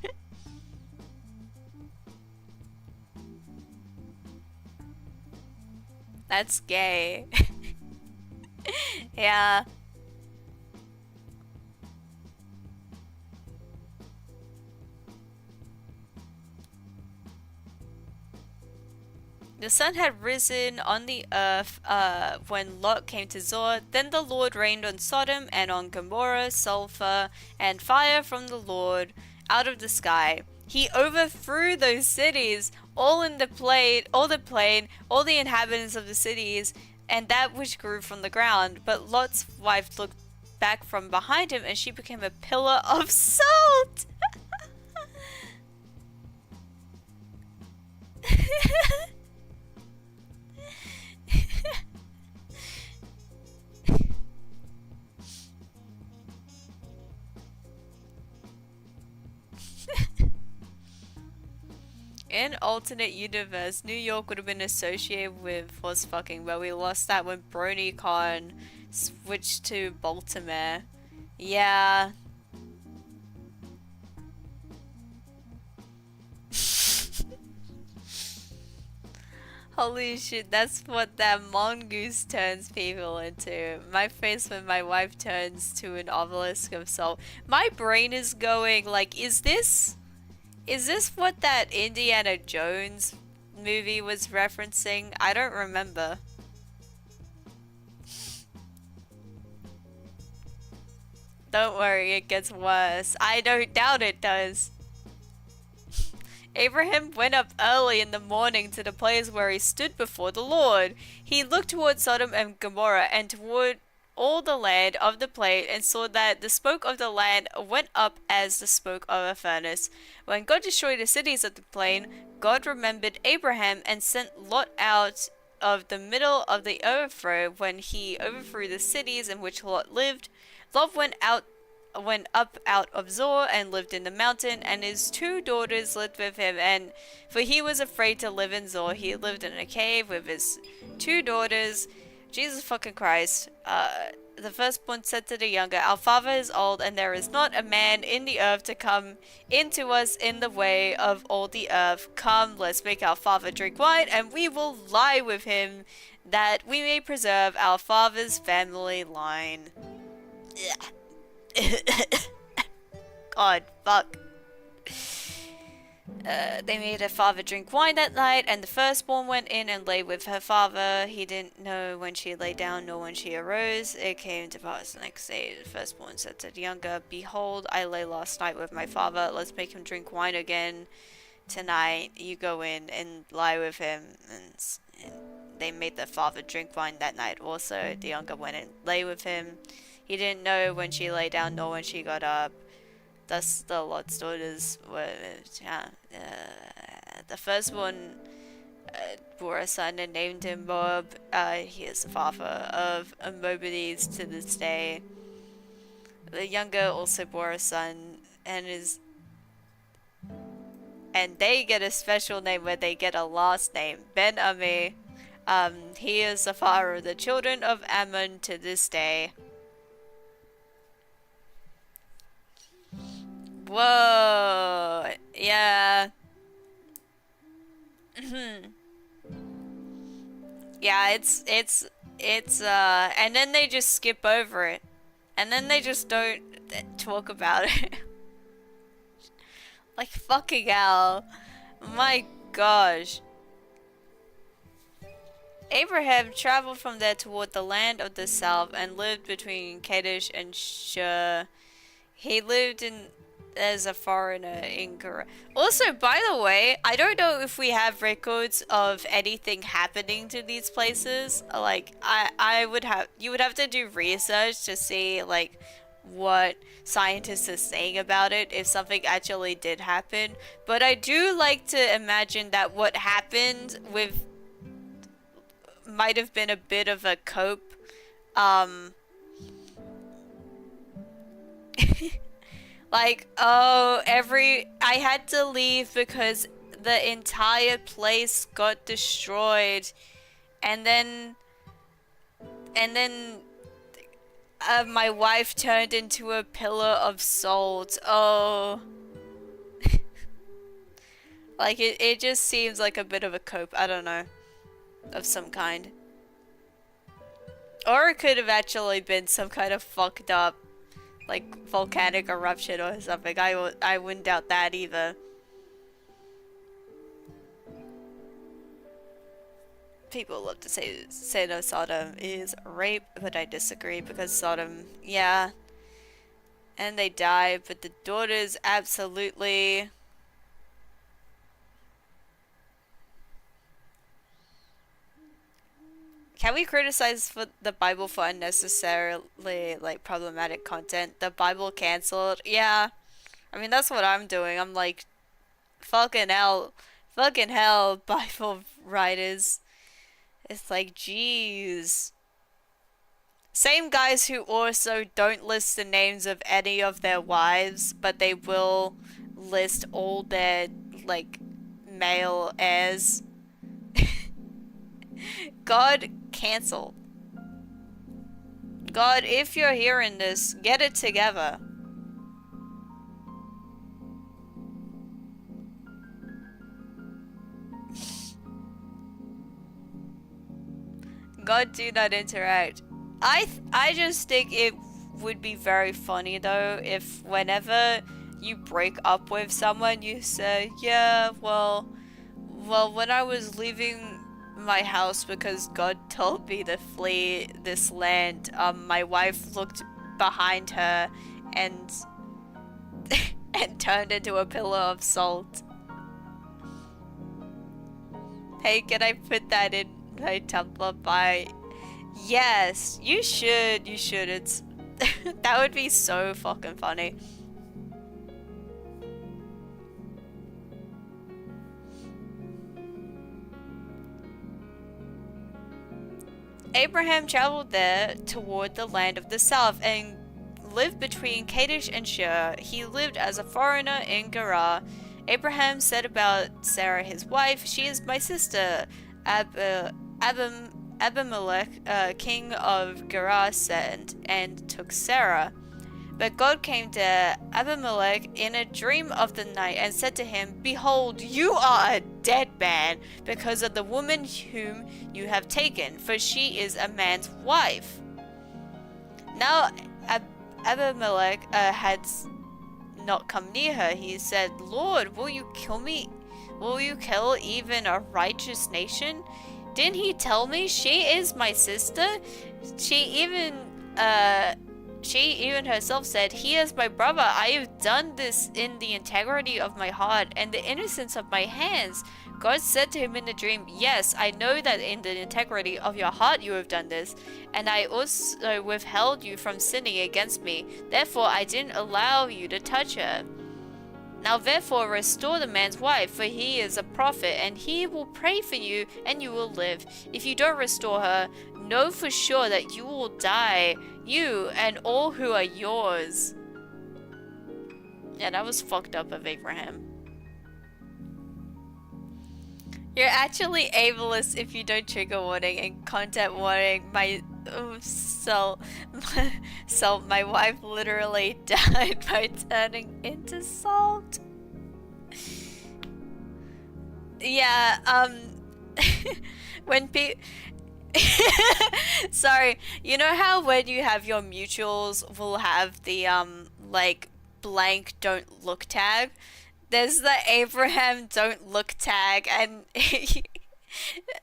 That's gay. Yeah. The sun had risen on the earth when Lot came to Zor. Then the Lord rained on Sodom and on Gomorrah sulfur and fire from the Lord out of the sky. He overthrew those cities, all the plain, all the inhabitants of the cities, and that which grew from the ground. But Lot's wife looked back from behind him, and she became a pillar of salt. In alternate universe, New York would have been associated with horse fucking, but we lost that when BronyCon switched to Baltimore. Yeah. Holy shit, that's what that mongoose turns people into. My face when my wife turns to an obelisk of salt. My brain is going like, is this what that Indiana Jones movie was referencing? I don't remember. Don't worry, it gets worse. I don't doubt it does. Abraham went up early in the morning to the place where he stood before the Lord. He looked toward Sodom and Gomorrah and toward all the land of the plain, and saw that the smoke of the land went up as the smoke of a furnace. When God destroyed the cities of the plain, God remembered Abraham and sent Lot out of the middle of the overthrow when he overthrew the cities in which Lot lived. Lot went up out of Zor and lived in the mountain, and his 2 daughters lived with him, and for he was afraid to live in Zor, he lived in a cave with his 2 daughters. Jesus fucking Christ. The firstborn said to the younger, "Our father is old, and there is not a man in the earth to come into us in the way of all the earth. Come, let's make our father drink wine, and we will lie with him, that we may preserve our father's family line." God, fuck. They made her father drink wine that night, and the firstborn went in and lay with her father. He didn't know when she lay down nor when she arose. It came to pass the next day, the firstborn said to the younger, "Behold, I lay last night with my father. Let's make him drink wine again tonight. You go in and lie with him." And they made the father drink wine that night also. The younger went and lay with him. He didn't know when she lay down nor when she got up. Thus the Lot's daughters were, the first one bore a son and named him Moab. He is the father of Moabites to this day. The younger also bore a son, and his and they get a special name where they get a last name, Ben Ami. He is the father of the children of Ammon to this day. Whoa, yeah. Yeah, and then they just skip over it. And then they just don't talk about it. Like, fucking hell. My gosh. Abraham traveled from there toward the land of the south and lived between Kadesh and Shur. He lived as a foreigner in Korea. Also, by the way, I don't know if we have records of anything happening to these places. Like, you would have to do research to see, like, what scientists are saying about it, if something actually did happen. But I do like to imagine that what happened with might have been a bit of a cope. Like, oh, I had to leave because the entire place got destroyed, and then my wife turned into a pillar of salt. Oh. Like, it just seems like a bit of a cope, I don't know, of some kind. Or it could have actually been some kind of fucked up, like, volcanic eruption or something. I wouldn't doubt that either. People love to say no, Sodom is rape, but I disagree because Sodom, yeah. And they die, but the daughters absolutely... Can we criticize the Bible for unnecessarily, like, problematic content? The Bible cancelled? Yeah. I mean, that's what I'm doing. I'm like, fucking hell, Bible writers. It's like, jeez. Same guys who also don't list the names of any of their wives, but they will list all their, like, male heirs. God, cancel. God, if you're hearing this, get it together. God, do not interact. I just think it would be very funny though if whenever you break up with someone you say, yeah, well when I was leaving my house because God told me to flee this land, my wife looked behind her and and turned into a pillar of salt. Hey, can I put that in my Tumblr by... Yes, you should, it's... that would be so fucking funny. Abraham traveled there toward the land of the south and lived between Kadesh and Shur. He lived as a foreigner in Gerar. Abraham said about Sarah his wife, "She is my sister." Abimelech, king of Gerar, said and took Sarah. But God came to Abimelech in a dream of the night and said to him, "Behold, you are a dead man because of the woman whom you have taken, for she is a man's wife." Now Abimelech had not come near her. He said, "Lord, will you kill me? Will you kill even a righteous nation? Didn't he tell me she is my sister? She even herself said, 'He is my brother. I have done this in the integrity of my heart and the innocence of my hands.' God said to him in the dream, 'Yes, I know that in the integrity of your heart you have done this, and I also withheld you from sinning against me. Therefore I didn't allow you to touch her. Now therefore restore the man's wife, for he is a prophet, and he will pray for you, and you will live. If you don't restore her, know for sure that you will die, you and all who are yours.'" Yeah, that was fucked up of Abraham. You're actually ableist if you don't trigger warning and content warning. My so my wife literally died by turning into salt. Yeah, when pe sorry, you know how when you have your mutuals will have the like blank don't look tag? There's the Abraham don't look tag, and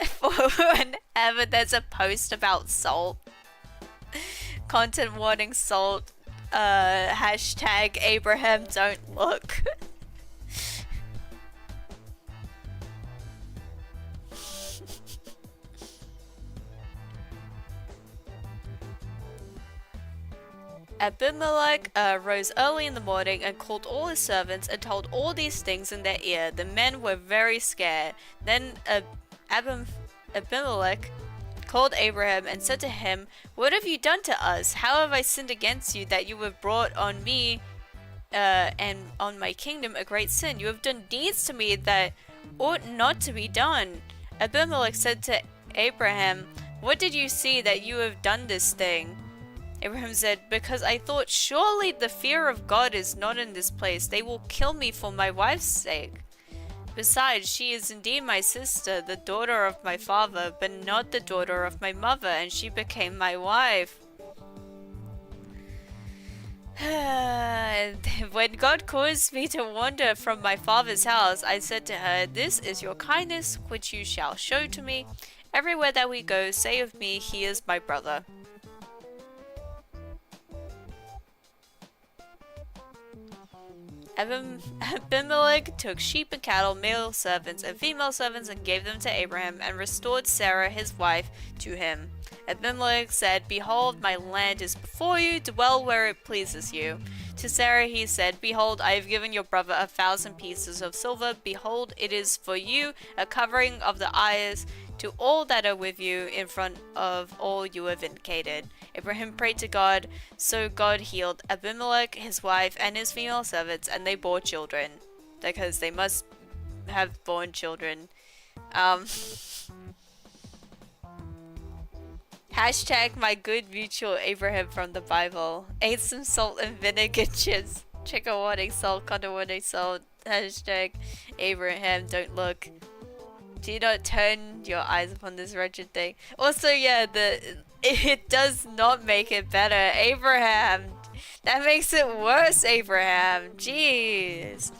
for whenever there's a post about salt, content warning salt, hashtag Abraham don't look. Abimelech rose early in the morning and called all his servants and told all these things in their ear. The men were very scared. Then Abimelech called Abraham and said to him, "What have you done to us? How have I sinned against you that you have brought on me and on my kingdom a great sin? You have done deeds to me that ought not to be done." Abimelech said to Abraham, "What did you see that you have done this thing?" Abraham said, "Because I thought, surely the fear of God is not in this place. They will kill me for my wife's sake. Besides, she is indeed my sister, the daughter of my father, but not the daughter of my mother, and she became my wife." When God caused me to wander from my father's house, I said to her, "This is your kindness, which you shall show to me. Everywhere that we go, say of me, he is my brother." Abimelech took sheep and cattle, male servants and female servants, and gave them to Abraham, and restored Sarah his wife to him. Abimelech said, "Behold, my land is before you, dwell where it pleases you." To Sarah he said, "Behold, I have given your brother 1,000 pieces of silver. Behold, it is for you a covering of the eyes to all that are with you in front of all you have indicated." Abraham prayed to God, so God healed Abimelech, his wife, and his female servants, and they bore children. Because they must have born children. Hashtag my good mutual Abraham from the Bible. Ate some salt and vinegar chips. Trigger warning salt, content warning salt. Hashtag Abraham don't look. Do not turn your eyes upon this wretched thing. Also, yeah, it does not make it better. Abraham! That makes it worse, Abraham! Jeez!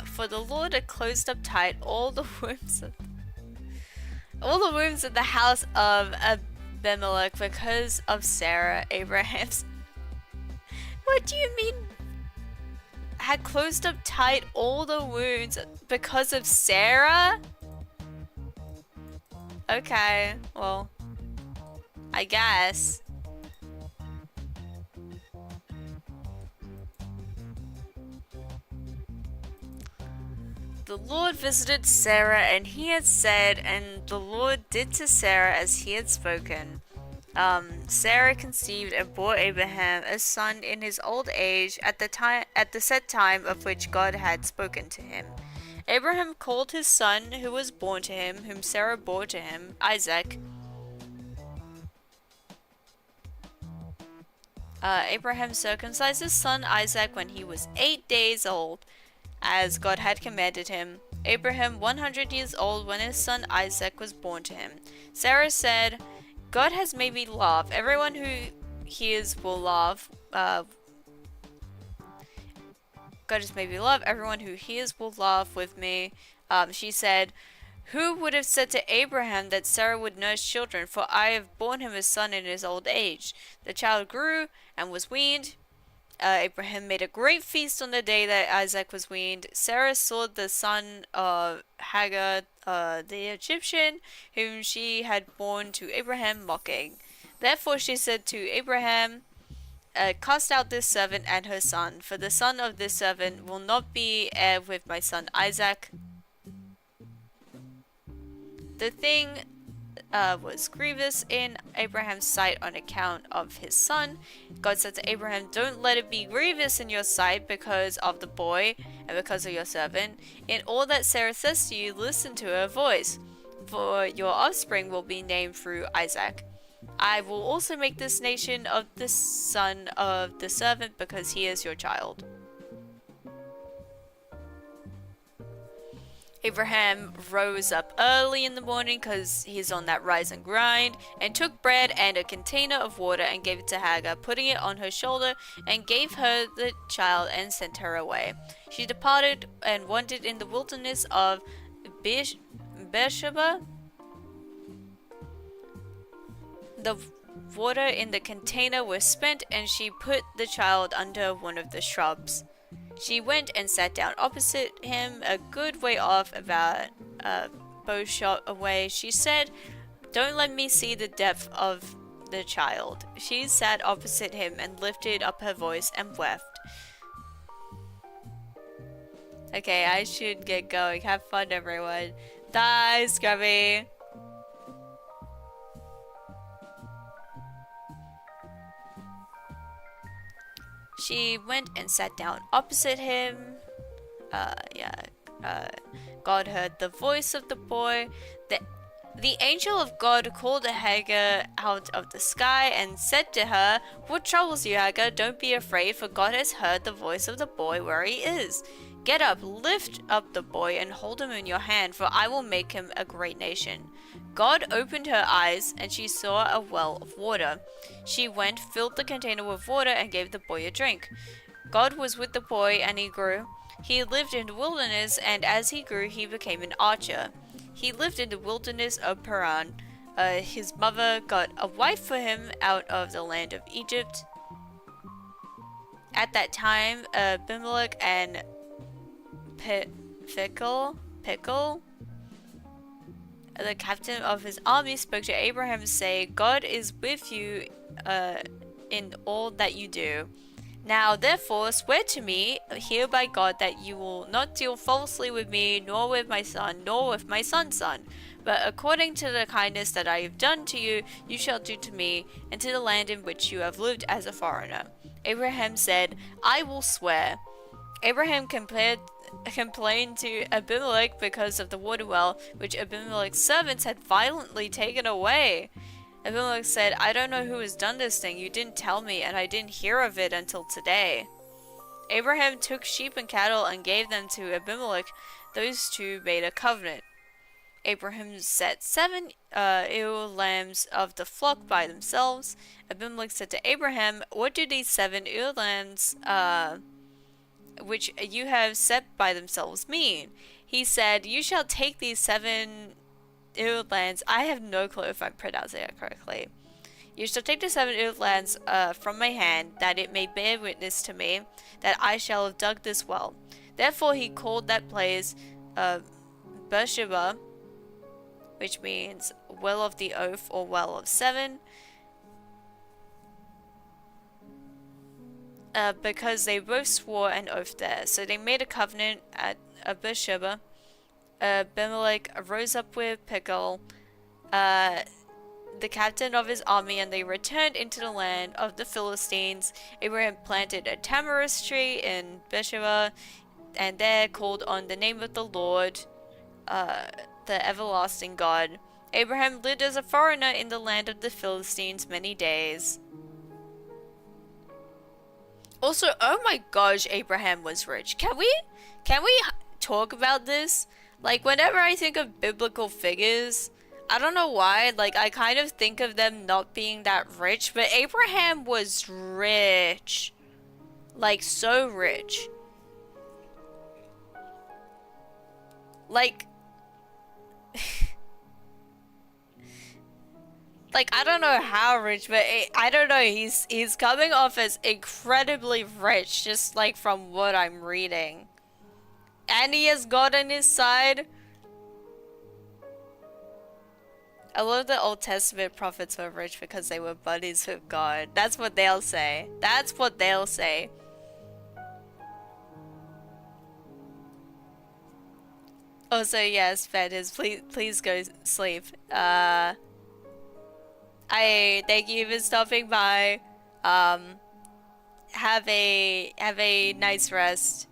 For the Lord had closed up tight all the wombs of the house of Abimelech because of Sarah, Abraham's. What do you mean? Had closed up tight all the wounds because of Sarah? Okay, well, I guess. The Lord visited Sarah, and he had said, and the Lord did to Sarah as he had spoken. Sarah conceived and bore Abraham a son in his old age at the set time of which God had spoken to him. Abraham called his son who was born to him, whom Sarah bore to him, Isaac. Abraham circumcised his son Isaac when he was 8 days old, as God had commanded him. Abraham 100 years old when his son Isaac was born to him. Sarah said, "God has made me laugh. Everyone who hears will laugh. God has made me laugh. Everyone who hears will laugh with me." She said, "Who would have said to Abraham that Sarah would nurse children? For I have borne him a son in his old age." The child grew and was weaned. Abraham made a great feast on the day that Isaac was weaned. Sarah saw the son of Hagar, the Egyptian, whom she had borne to Abraham, mocking. Therefore she said to Abraham, "Cast out this servant and her son, for the son of this servant will not be heir with my son Isaac." The thing was grievous in Abraham's sight on account of his son. God said to Abraham, "Don't let it be grievous in your sight because of the boy and because of your servant. In all that Sarah says to you, listen to her voice, for your offspring will be named through Isaac. I will also make this nation of the son of the servant because he is your child." Abraham rose up early in the morning because he's on that rise and grind, and took bread and a container of water and gave it to Hagar, putting it on her shoulder, and gave her the child and sent her away. She departed and wandered in the wilderness of Beersheba. The water in the container was spent, and she put the child under one of the shrubs. She went and sat down opposite him, a good way off, about a bow shot away. She said, "Don't let me see the depth of the child." She sat opposite him and lifted up her voice and wept. Okay, I should get going. Have fun, everyone. Die, Scrubby. She went and sat down opposite him. God heard the voice of the boy. The angel of God called Hagar out of the sky and said to her, "What troubles you, Hagar? Don't be afraid, for God has heard the voice of the boy where he is. Get up, lift up the boy, and hold him in your hand, for I will make him a great nation." God opened her eyes, and she saw a well of water. She went, filled the container with water, and gave the boy a drink. God was with the boy, and he grew. He lived in the wilderness, and as he grew, he became an archer. He lived in the wilderness of Paran. His mother got a wife for him out of the land of Egypt. At that time, Abimelech and Pickle, the captain of his army, spoke to Abraham, saying, "God is with you in all that you do. Now therefore swear to me here by God that you will not deal falsely with me, nor with my son, nor with my son's son. But according to the kindness that I have done to you, you shall do to me, and to the land in which you have lived as a foreigner." Abraham said, "I will swear." Abraham complained to Abimelech because of the water well, which Abimelech's servants had violently taken away. Abimelech said, "I don't know who has done this thing. You didn't tell me, and I didn't hear of it until today." Abraham took sheep and cattle and gave them to Abimelech. Those two made a covenant. Abraham set 7 ewe lambs of the flock by themselves. Abimelech said to Abraham, "What do these 7 ewe lambs which you have set by themselves mean?" He said, "You shall take these 7 ewe lambs." I have no clue if I'm pronouncing it correctly. "You shall take the 7 ewe lambs from my hand, that it may bear witness to me that I shall have dug this well." Therefore he called that place Beersheba, which means well of the oath, or well of 7. Because they both swore an oath there. So they made a covenant at Beersheba. Abimelech rose up with Pickle, the captain of his army, and they returned into the land of the Philistines. Abraham planted a tamarisk tree in Beersheba, and there called on the name of the Lord, the everlasting God. Abraham lived as a foreigner in the land of the Philistines many days. Also, oh my gosh, Abraham was rich. Can we talk about this? Like, whenever I think of biblical figures, I don't know why, like, I kind of think of them not being that rich, but Abraham was rich. Like, so rich. Like, like, I don't know how rich, but I don't know, he's coming off as incredibly rich, just like from what I'm reading. And he has God on his side. I love the Old Testament prophets were rich because they were buddies with God. That's what they'll say. That's what they'll say. Also, yes, Fed is please go sleep. I thank you for stopping by. Have a nice rest.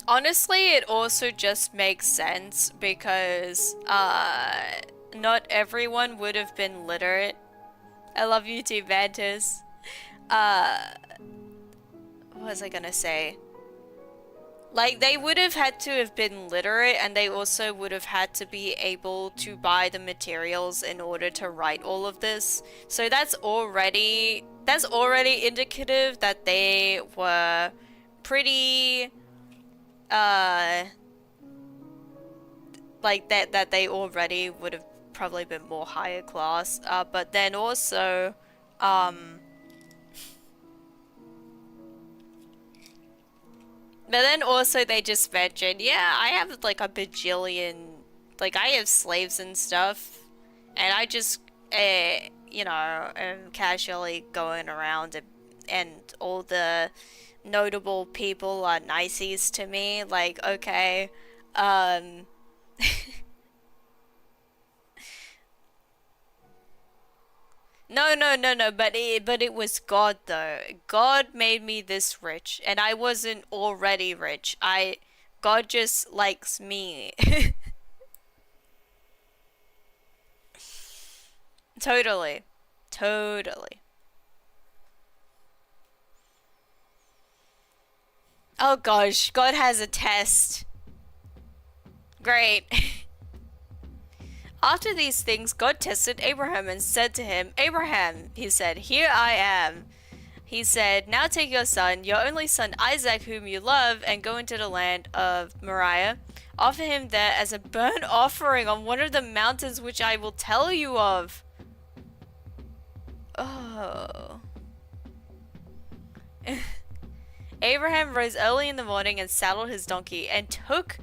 Honestly, it also just makes sense because not everyone would have been literate. I love you too, Mantis. Uh what was I gonna say? Like, they would have had to have been literate, and they also would have had to be able to buy the materials in order to write all of this. So that's already indicative that they were pretty like that they already would have probably been more higher class. But then also but then also they just mentioned, yeah, I have like a bajillion, like I have slaves and stuff, and I just, you know, am casually going around and all the notable people are niceys to me. Like, okay, um, no, but it was God though. God made me this rich, and I wasn't already rich. God just likes me. Totally. Totally. Oh gosh, God has a test. Great. After these things, God tested Abraham and said to him, Abraham, he said, here I am. He said, now take your son, your only son Isaac, whom you love, and go into the land of Moriah. Offer him there as a burnt offering on one of the mountains which I will tell you of. Oh. Abraham rose early in the morning and saddled his donkey and took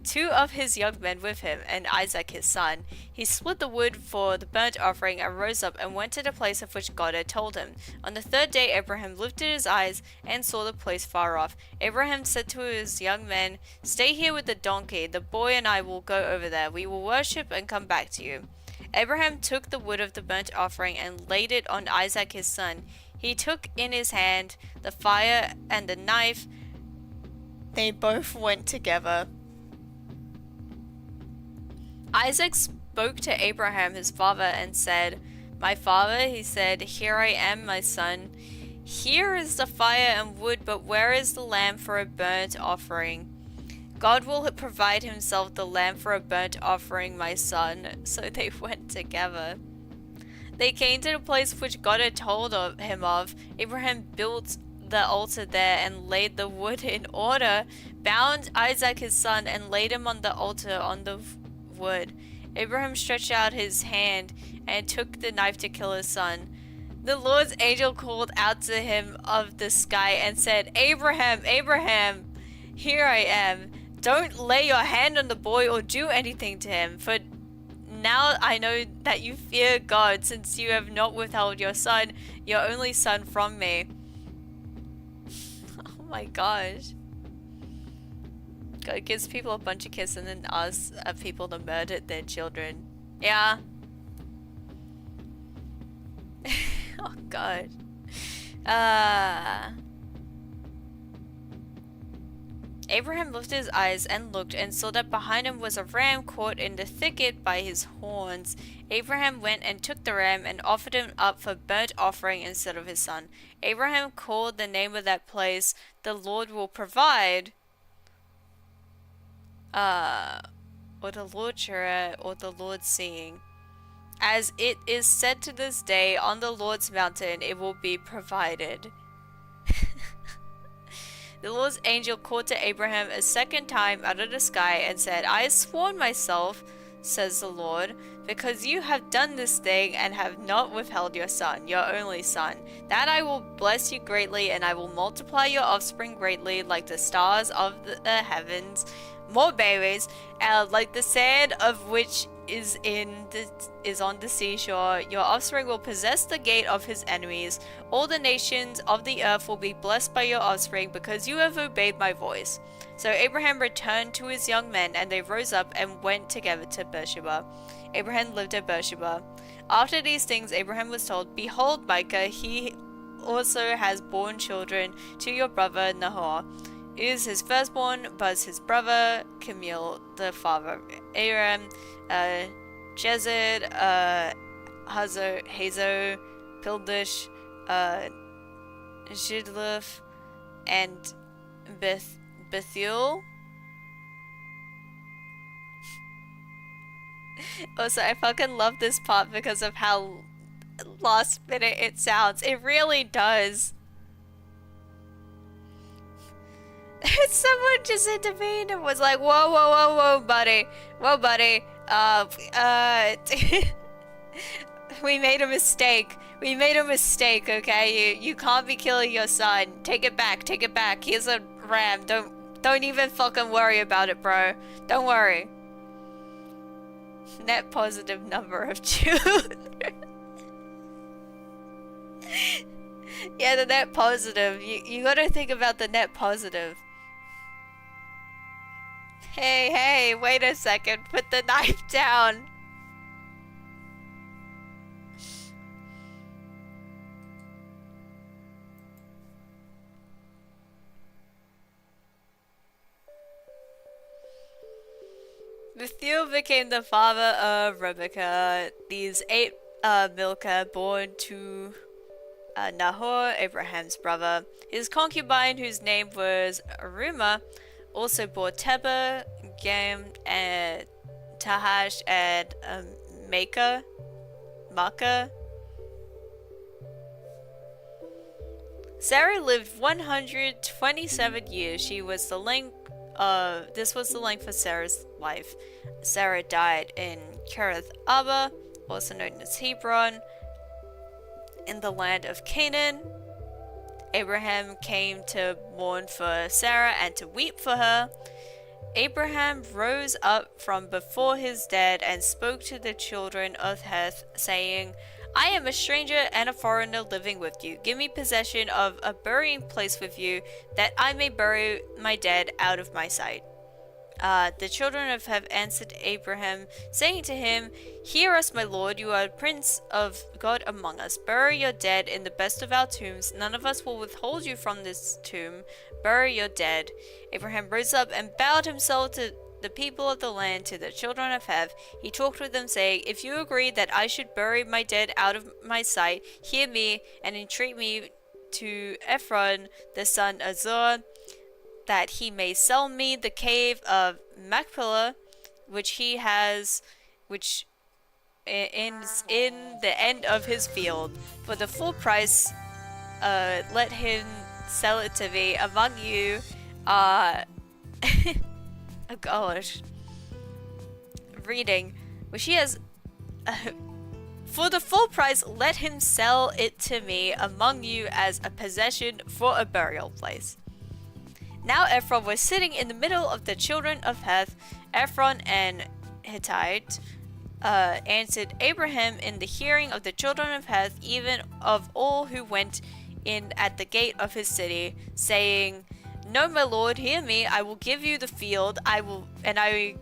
2 of his young men with him and Isaac his son. He split the wood for the burnt offering and rose up and went to the place of which God had told him. On the 3rd day Abraham lifted his eyes and saw the place far off. Abraham said to his young men, stay here with the donkey, the boy and I will go over there. We will worship and come back to you. Abraham took the wood of the burnt offering and laid it on Isaac his son. He took in his hand the fire and the knife. They both went together. Isaac spoke to Abraham his father and said, my father, he said, here I am, my son. Here is the fire and wood, but where is the lamb for a burnt offering? God will provide himself the lamb for a burnt offering, my son. So they went together. They came to the place which God had told him of. Abraham built the altar there and laid the wood in order, bound Isaac his son, and laid him on the altar on the wood. Abraham stretched out his hand and took the knife to kill his son. The Lord's angel called out to him of the sky and said, Abraham, Abraham, here I am. Don't lay your hand on the boy or do anything to him, for now I know that you fear God, since you have not withheld your son, your only son, from me. Oh my gosh. God gives people a bunch of kisses and then asks people to murder their children. Yeah. Oh god. Abraham lifted his eyes and looked and saw that behind him was a ram caught in the thicket by his horns. Abraham went and took the ram and offered him up for burnt offering instead of his son. Abraham called the name of that place, the Lord will provide. Or the Lord Jireh, or the Lord seeing. As it is said to this day, on the Lord's mountain it will be provided. The Lord's angel called to Abraham a second time out of the sky and said, I have sworn myself, says the Lord, because you have done this thing and have not withheld your son, your only son, that I will bless you greatly, and I will multiply your offspring greatly like the stars of the heavens, more babies, like the sand of which is on the seashore. Your offspring will possess the gate of his enemies. All the nations of the earth will be blessed by your offspring, because you have obeyed my voice. So Abraham returned to his young men, and they rose up and went together to Beersheba. Abraham lived at Beersheba. After these things, Abraham was told, Behold, Micah, he also has borne children to your brother Nahor. Is his firstborn, Buz his brother, Camille the father of Aram, Jezid, Hazo, Pildish, Jidluf, and Bethuel. Also, I fucking love this part because of how last minute it sounds. It really does. Someone just intervened and was like, whoa, whoa, whoa, whoa, buddy. Whoa, buddy. We made a mistake. We made a mistake, okay? You can't be killing your son. Take it back. Take it back. Here's a ram. Don't even fucking worry about it, bro. Don't worry. Net positive number of children. Yeah, the net positive. You gotta think about the net positive. Hey, wait a second. Put the knife down. Bethuel became the father of Rebekah. These 8 Milcah born to Nahor, Abraham's brother. His concubine, whose name was Aruma, also bore Teba, Gam, and Tahash, and Makkah. Sarah lived 127 years. She was the length. This was the length of Sarah's life. Sarah died in Kiriath Arba, also known as Hebron, in the land of Canaan. Abraham came to mourn for Sarah and to weep for her. Abraham rose up from before his dead and spoke to the children of Heth, saying, I am a stranger and a foreigner living with you. Give me possession of a burying place with you, that I may bury my dead out of my sight. The children of Heth answered Abraham, saying to him, Hear us, my lord, you are a prince of God among us. Bury your dead in the best of our tombs. None of us will withhold you from this tomb. Bury your dead. Abraham rose up and bowed himself to the people of the land, to the children of Heth. He talked with them, saying, If you agree that I should bury my dead out of my sight, hear me and entreat me to Ephron the son of Zohar, that he may sell me the cave of Machpelah, which he has, which is in the end of his field. For the full price, let him sell it to me among you. Oh gosh. Reading. Which he has... For the full price, let him sell it to me among you as a possession for a burial place. Now Ephron was sitting in the middle of the children of Heth. Ephron and Hittite answered Abraham in the hearing of the children of Heth, even of all who went in at the gate of his city, saying, No, my lord, hear me. I will give you the field. I will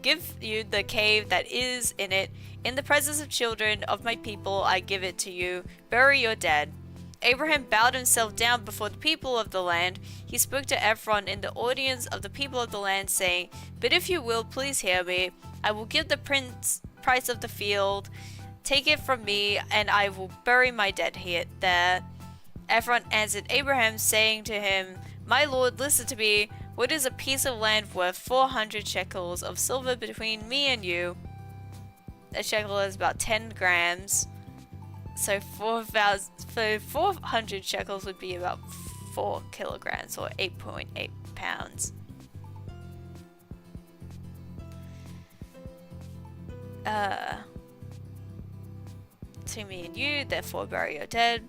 give you the cave that is in it. In the presence of children of my people, I give it to you. Bury your dead. Abraham bowed himself down before the people of the land. He spoke to Ephron in the audience of the people of the land, saying, But if you will, please hear me. I will give the price of the field. Take it from me, and I will bury my dead there. Ephron answered Abraham, saying to him, My lord, listen to me. What is a piece of land worth 400 shekels of silver between me and you? A shekel is about 10 grams. So 400 shekels would be about 4 kilograms, or 8.8 pounds. To me and you, therefore bury your dead.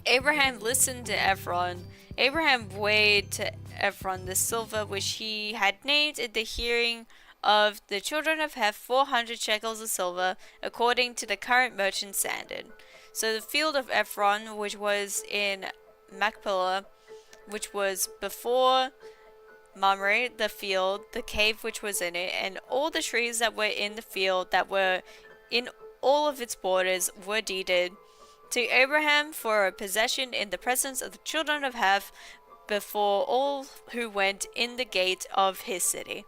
Abraham listened to Ephron. Abraham weighed to Ephron the silver which he had named in the hearing of the children of Heth 400 shekels of silver, according to the current merchant standard. So the field of Ephron, which was in Machpelah, which was before Mamre, the field, the cave which was in it, and all the trees that were in the field that were in all of its borders were deeded to Abraham for a possession in the presence of the children of Heth before all who went in the gate of his city.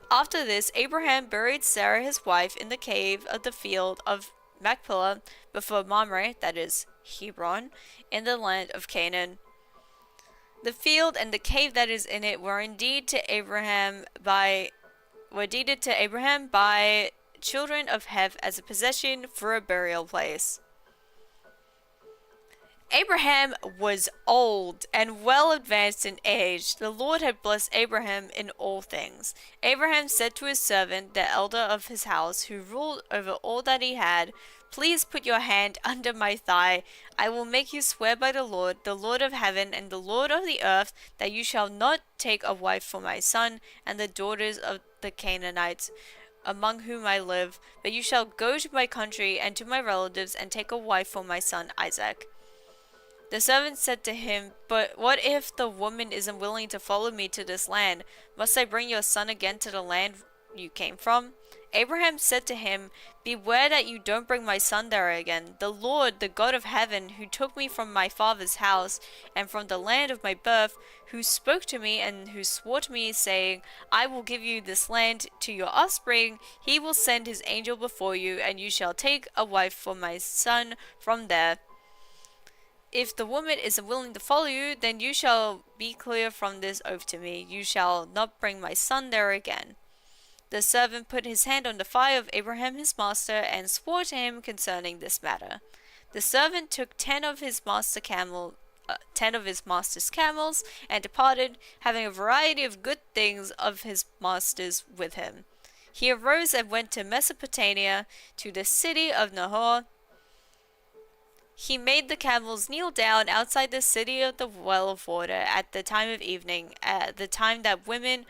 After this, Abraham buried Sarah his wife in the cave of the field of Machpelah before Mamre, that is, Hebron, in the land of Canaan. The field and the cave that is in it were deeded to Abraham by children of Heth as a possession for a burial place. Abraham was old and well advanced in age. The Lord had blessed Abraham in all things. Abraham said to his servant, the elder of his house, who ruled over all that he had, "Please put your hand under my thigh. I will make you swear by the Lord of heaven and the Lord of the earth, that you shall not take a wife for my son and the daughters of the Canaanites, among whom I live, but you shall go to my country and to my relatives and take a wife for my son Isaac." The servant said to him, "But what if the woman isn't willing to follow me to this land? Must I bring your son again to the land you came from?" Abraham said to him, "Beware that you don't bring my son there again. The Lord, the God of heaven, who took me from my father's house and from the land of my birth, who spoke to me and who swore to me, saying, 'I will give you this land to your offspring,' he will send his angel before you, and you shall take a wife for my son from there. If the woman isn't willing to follow you, then you shall be clear from this oath to me. You shall not bring my son there again." The servant put his hand on the thigh of Abraham his master, and swore to him concerning this matter. The servant took 10 of his master's camels, and departed, having a variety of good things of his master's with him. He arose and went to Mesopotamia, to the city of Nahor. He made the camels kneel down outside the city of the well of water at the time of evening, at the time that women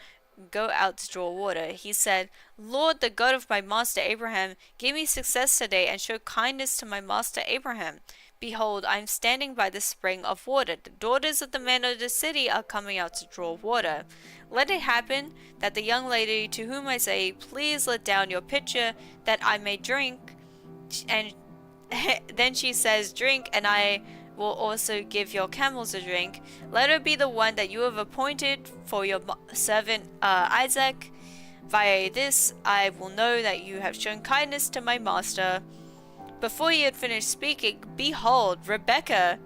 go out to draw water. He said, "Lord, the God of my master Abraham, give me success today and show kindness to my master Abraham. Behold, I am standing by the spring of water. The daughters of the men of the city are coming out to draw water. Let it happen that the young lady to whom I say, 'Please let down your pitcher that I may drink,' and then she says, 'Drink, and I will also give your camels a drink,' let her be the one that you have appointed for your servant Isaac. Via this I will know that you have shown kindness to my master." Before he had finished speaking, behold, Rebekah.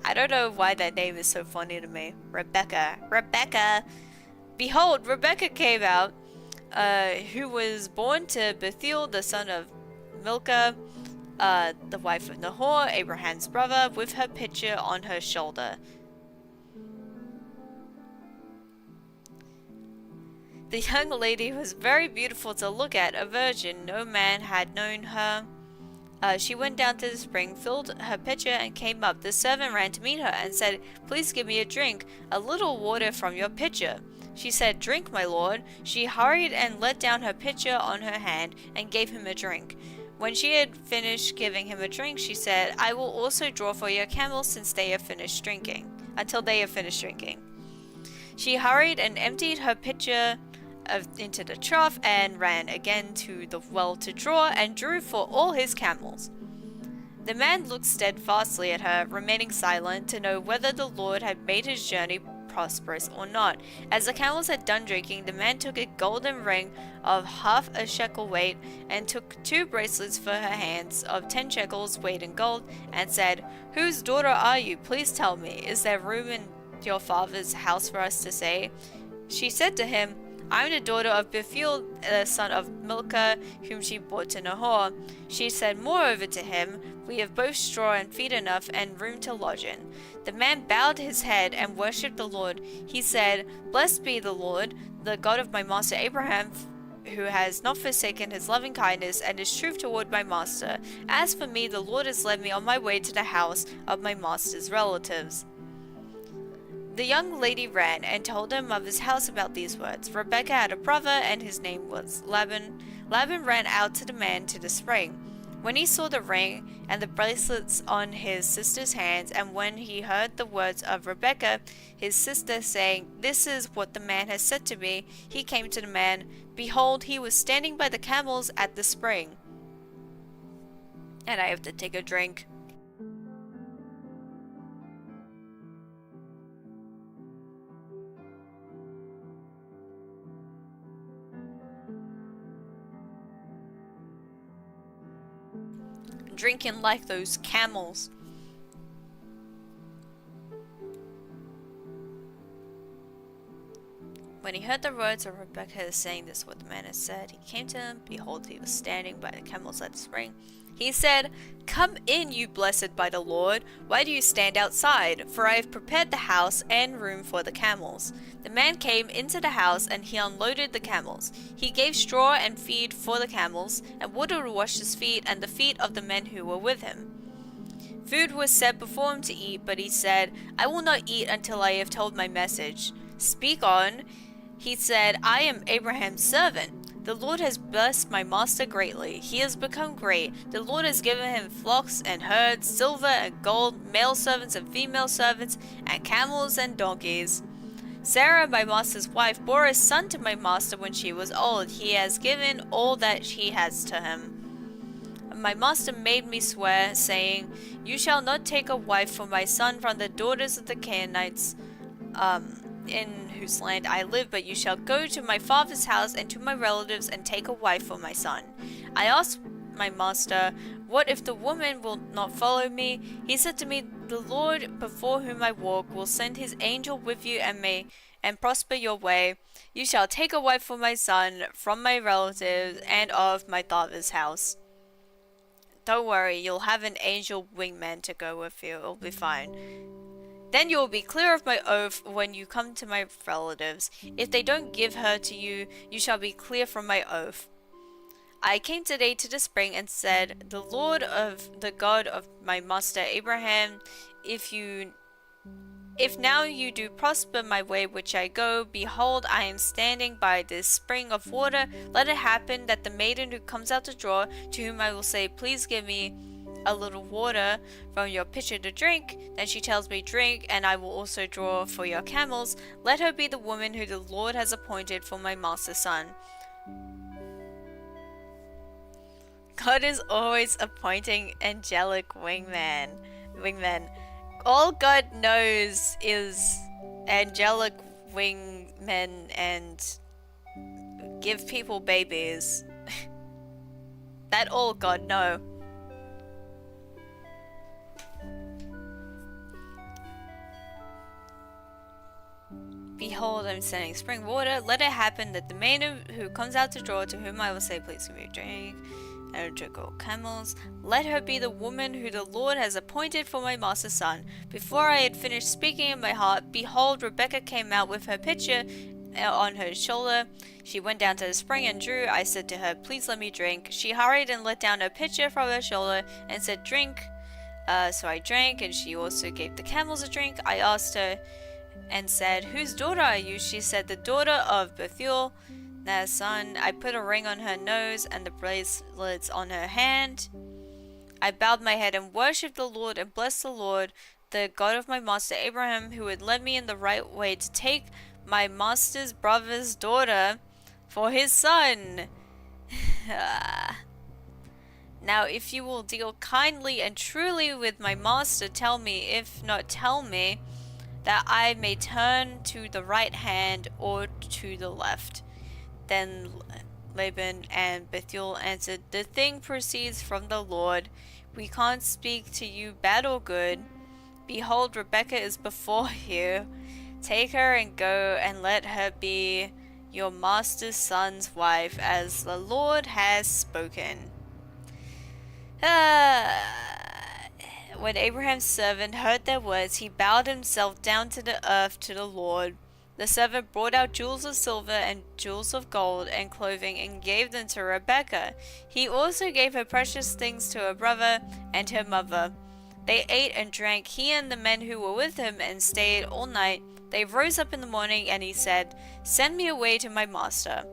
I don't know why that name is so funny to me. Rebekah. Behold, Rebekah came out, who was born to Bethuel, the son of Milcah, the wife of Nahor, Abraham's brother, with her pitcher on her shoulder. The young lady was very beautiful to look at, a virgin. No man had known her. She went down to the spring, filled her pitcher, and came up. The servant ran to meet her and said, "Please give me a drink, a little water from your pitcher." She said, "Drink, my lord." She hurried and let down her pitcher on her hand and gave him a drink. When she had finished giving him a drink, she said, "I will also draw for your camels until they have finished drinking. She hurried and emptied her pitcher into the trough and ran again to the well to draw, and drew for all his camels. The man looked steadfastly at her, remaining silent, to know whether the Lord had made his journey prosperous or not. As the camels had done drinking, the man took a golden ring of half a shekel weight, and took 2 bracelets for her hands of 10 shekels weight in gold, and said, "Whose daughter are you? Please tell me. Is there room in your father's house for us to stay?" She said to him, "I am the daughter of Bethuel, the son of Milcah, whom she brought to Nahor." She said moreover to him, "We have both straw and feed enough, and room to lodge in." The man bowed his head and worshipped the Lord. He said, "Blessed be the Lord, the God of my master Abraham, who has not forsaken his loving kindness and his truth toward my master. As for me, the Lord has led me on my way to the house of my master's relatives." The young lady ran and told her mother's house about these words. Rebecca had a brother, and his name was Laban. Laban ran out to the man to the spring. When he saw the ring and the bracelets on his sister's hands, and when he heard the words of Rebecca, his sister, saying, "This is what the man has said to me," he came to the man. Behold, he was standing by the camels at the spring. And I have to take a drink. Drinking like those camels. When he heard the words of Rebekah saying this, what the man had said, he came to him. Behold, he was standing by the camels at the spring. He said, "Come in, you blessed by the Lord. Why do you stand outside? For I have prepared the house and room for the camels." The man came into the house, and he unloaded the camels. He gave straw and feed for the camels, and water to wash his feet and the feet of the men who were with him. Food was set before him to eat, but he said, "I will not eat until I have told my message." "Speak on." He said, "I am Abraham's servant. The Lord has blessed my master greatly. He has become great. The Lord has given him flocks and herds, silver and gold, male servants and female servants, and camels and donkeys. Sarah, my master's wife, bore a son to my master when she was old. He has given all that she has to him. My master made me swear, saying, 'You shall not take a wife for my son from the daughters of the Canaanites, in whose land I live, but you shall go to my father's house and to my relatives and take a wife for my son.' I asked my master, 'What if the woman will not follow me?' He said to me, 'The Lord before whom I walk will send his angel with you and prosper your way. You shall take a wife for my son from my relatives and of my father's house. Don't worry, you'll have an angel wingman to go with you. It'll be fine. Then you will be clear of my oath when you come to my relatives. If they don't give her to you, you shall be clear from my oath.' I came today to the spring and said, 'The Lord of the God of my master Abraham, if now you do prosper my way which I go, behold, I am standing by this spring of water. Let it happen that the maiden who comes out to draw, to whom I will say, please give me a little water from your pitcher to drink, then she tells me, drink, and I will also draw for your camels. Let her be the woman who the Lord has appointed for my master's son.'" God is always appointing angelic wingmen. All God knows is angelic wingmen and give people babies. That all God know. Behold, I'm sending spring water. Let it happen that the maiden who comes out to draw, to whom I will say, please give me a drink, and to go camels, let her be the woman who the Lord has appointed for my master's son. Before I had finished speaking in my heart, behold, Rebekah came out with her pitcher on her shoulder. She went down to the spring and drew. I said to her, please let me drink. She hurried and let down her pitcher from her shoulder and said, drink. So I drank, and she also gave the camels a drink. I asked her and said, whose daughter are you? She said, the daughter of Bethuel, their son. I put a ring on her nose and the bracelets on her hand. I bowed my head and worshipped the Lord and blessed the Lord, the God of my master Abraham, who had led me in the right way to take my master's brother's daughter for his son. Now, if you will deal kindly and truly with my master, tell me, if not, tell me, that I may turn to the right hand or to the left. Then Laban and Bethuel answered, the thing proceeds from the Lord. We can't speak to you bad or good. Behold, Rebekah is before you. Take her and go, and let her be your master's son's wife, as the Lord has spoken. When Abraham's servant heard their words, he bowed himself down to the earth to the Lord. The servant brought out jewels of silver and jewels of gold and clothing and gave them to Rebekah. He also gave her precious things to her brother and her mother. They ate and drank, he and the men who were with him, and stayed all night. They rose up in the morning, and he said, "Send me away to my master."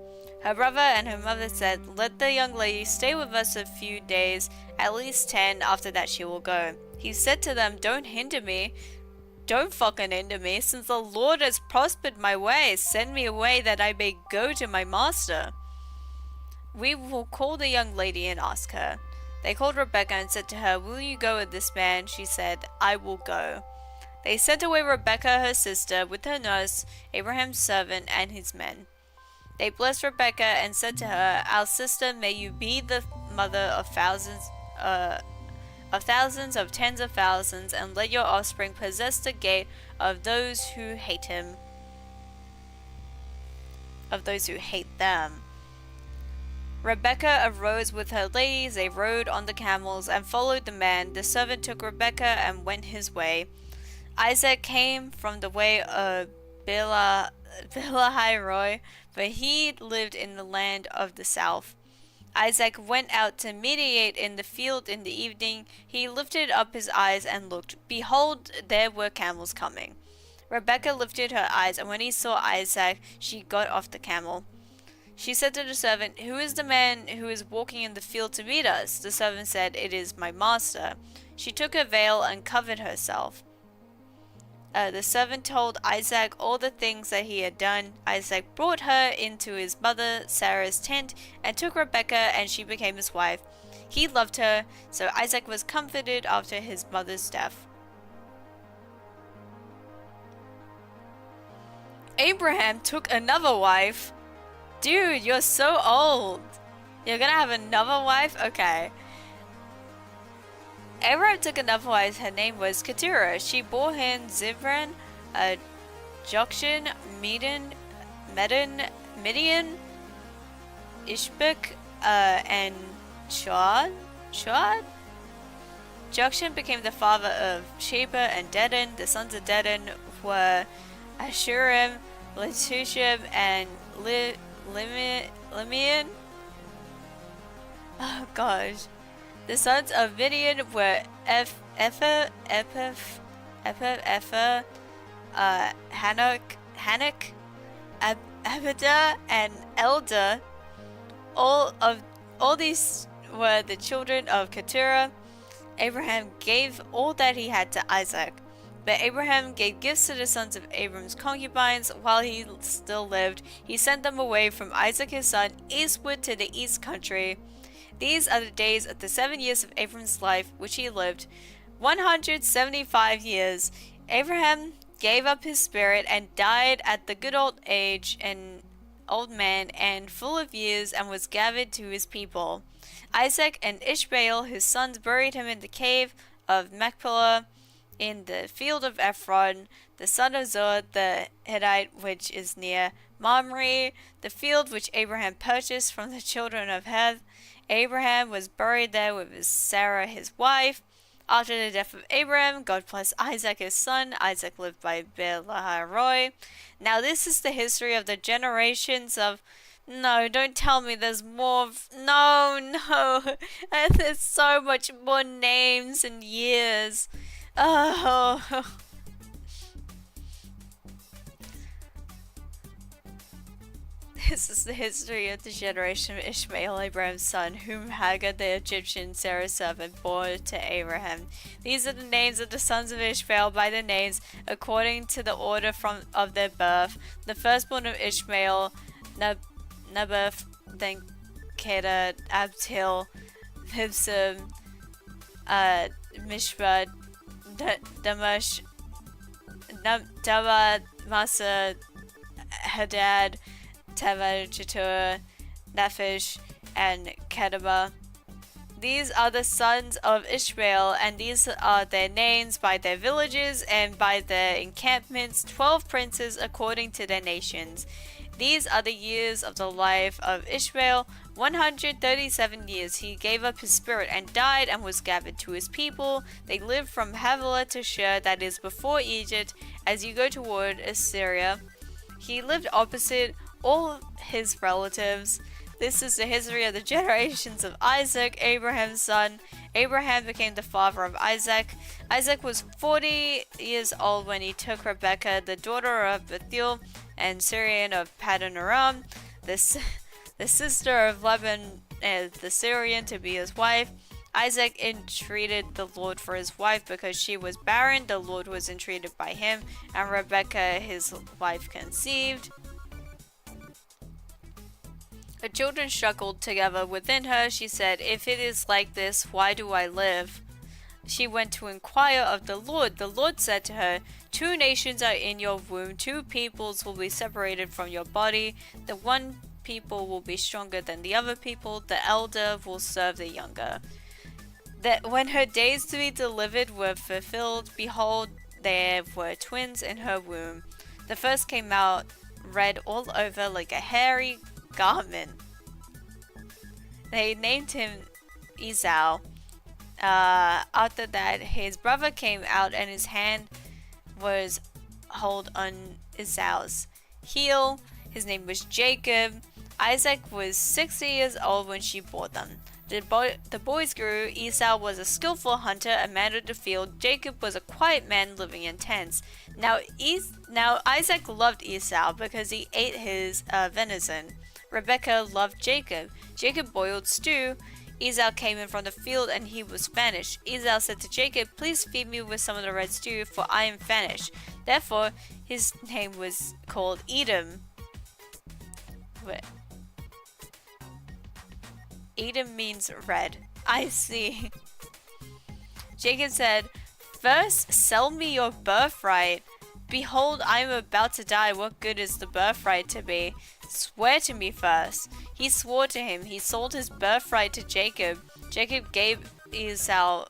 Her brother and her mother said, "Let the young lady stay with us a few days, at least 10, after that she will go." He said to them, "Don't hinder me. Don't fucking hinder me, since the Lord has prospered my way. Send me away that I may go to my master. We will call the young lady and ask her." They called Rebekah and said to her, "Will you go with this man?" She said, "I will go." They sent away Rebekah her sister with her nurse, Abraham's servant, and his men. They blessed Rebekah and said to her, "Our sister, may you be the mother of thousands, of tens of thousands, and let your offspring possess the gate of those who hate him, of those who hate them." Rebekah arose with her ladies, they rode on the camels and followed the man. The servant took Rebekah and went his way. Isaac came from the way of Bilahai, but he lived in the land of the south. Isaac went out to meditate in the field in the evening. He lifted up his eyes and looked. Behold, there were camels coming. Rebekah lifted her eyes, and when he saw Isaac, she got off the camel. She said to the servant, "Who is the man who is walking in the field to meet us?" The servant said, "It is my master." She took her veil and covered herself. The servant told Isaac all the things that he had done. Isaac brought her into his mother Sarah's tent and took Rebekah, and she became his wife. He loved her, so Isaac was comforted after his mother's death. Abraham took another wife. Dude, you're so old. You're gonna have another wife? Okay. Abraham took another wife. Her name was Keturah. She bore him Zimran, Jokshan, Midian, Ishbak, and Shad. Jokshan became the father of Sheba and Dedan. The sons of Dedan were Ashurim, Letushim, and Limeon. Oh gosh. The sons of Midian were Ephah, Hanok, Abidah, and Eldah. All these were the children of Keturah. Abraham gave all that he had to Isaac. But Abraham gave gifts to the sons of Abram's concubines while he still lived. He sent them away from Isaac his son eastward to the east country. These are the days of the 7 years of Abram's life which he lived, 175 years. Abraham gave up his spirit and died at the good old age, an old man and full of years, and was gathered to his people. Isaac and Ishmael his sons buried him in the cave of Machpelah in the field of Ephron, the son of Zohar the Hittite, which is near Mamre, the field which Abraham purchased from the children of Heth. Abraham was buried there with his Sarah his wife. After the death of Abraham, God blessed Isaac his son. Isaac lived by Beer-lahai-roi. Now this is the history of the generations of... No, don't tell me there's more... No. There's so much more names and years. Oh... This is the history of the generation of Ishmael, Abraham's son, whom Hagar the Egyptian, Sarah's servant, bore to Abraham. These are the names of the sons of Ishmael by their names, according to the order of their birth. The firstborn of Ishmael, Nebath, then Kedar, Abtil, Mibsam, Mishra, Damash, Daba, Masa, Hadad, Teva, Chetur, Nephish, and Kedaba. These are the sons of Ishmael, and these are their names by their villages and by their encampments, 12 princes according to their nations. These are the years of the life of Ishmael, 137 years. He gave up his spirit and died and was gathered to his people. They lived from Havilah to Shur, that is before Egypt, as you go toward Assyria. He lived opposite all his relatives. This is the history of the generations of Isaac, Abraham's son. Abraham became the father of Isaac. Isaac was 40 years old when he took Rebekah, the daughter of Bethuel and Syrian of Paddan Aram, the sister of Laban the Syrian, to be his wife. Isaac entreated the Lord for his wife because she was barren. The Lord was entreated by him, and Rebekah, his wife, conceived. Her children struggled together within her. She said, "If it is like this, why do I live?" She went to inquire of the Lord. The Lord said to her, "Two nations are in your womb, two peoples will be separated from your body. The one people will be stronger than the other people, the elder will serve the younger." That when her days to be delivered were fulfilled, behold, there were twins in her womb. The first came out red all over like a hairy garment. They named him Esau. After that, his brother came out and his hand was hold on Esau's heel. His name was Jacob. Isaac was 60 years old when she bore them. The boys grew. Esau was a skillful hunter, a man of the field. Jacob was a quiet man living in tents. Now Isaac loved Esau because he ate his venison. Rebekah loved Jacob. Jacob boiled stew. Esau came in from the field and he was famished. Esau said to Jacob, "Please feed me with some of the red stew, for I am famished." Therefore, his name was called Edom. Wait. Edom means red. I see. Jacob said, "First, sell me your birthright. Behold, I am about to die. What good is the birthright to be? Swear to me first." He swore to him. He sold his birthright to Jacob. Jacob gave Esau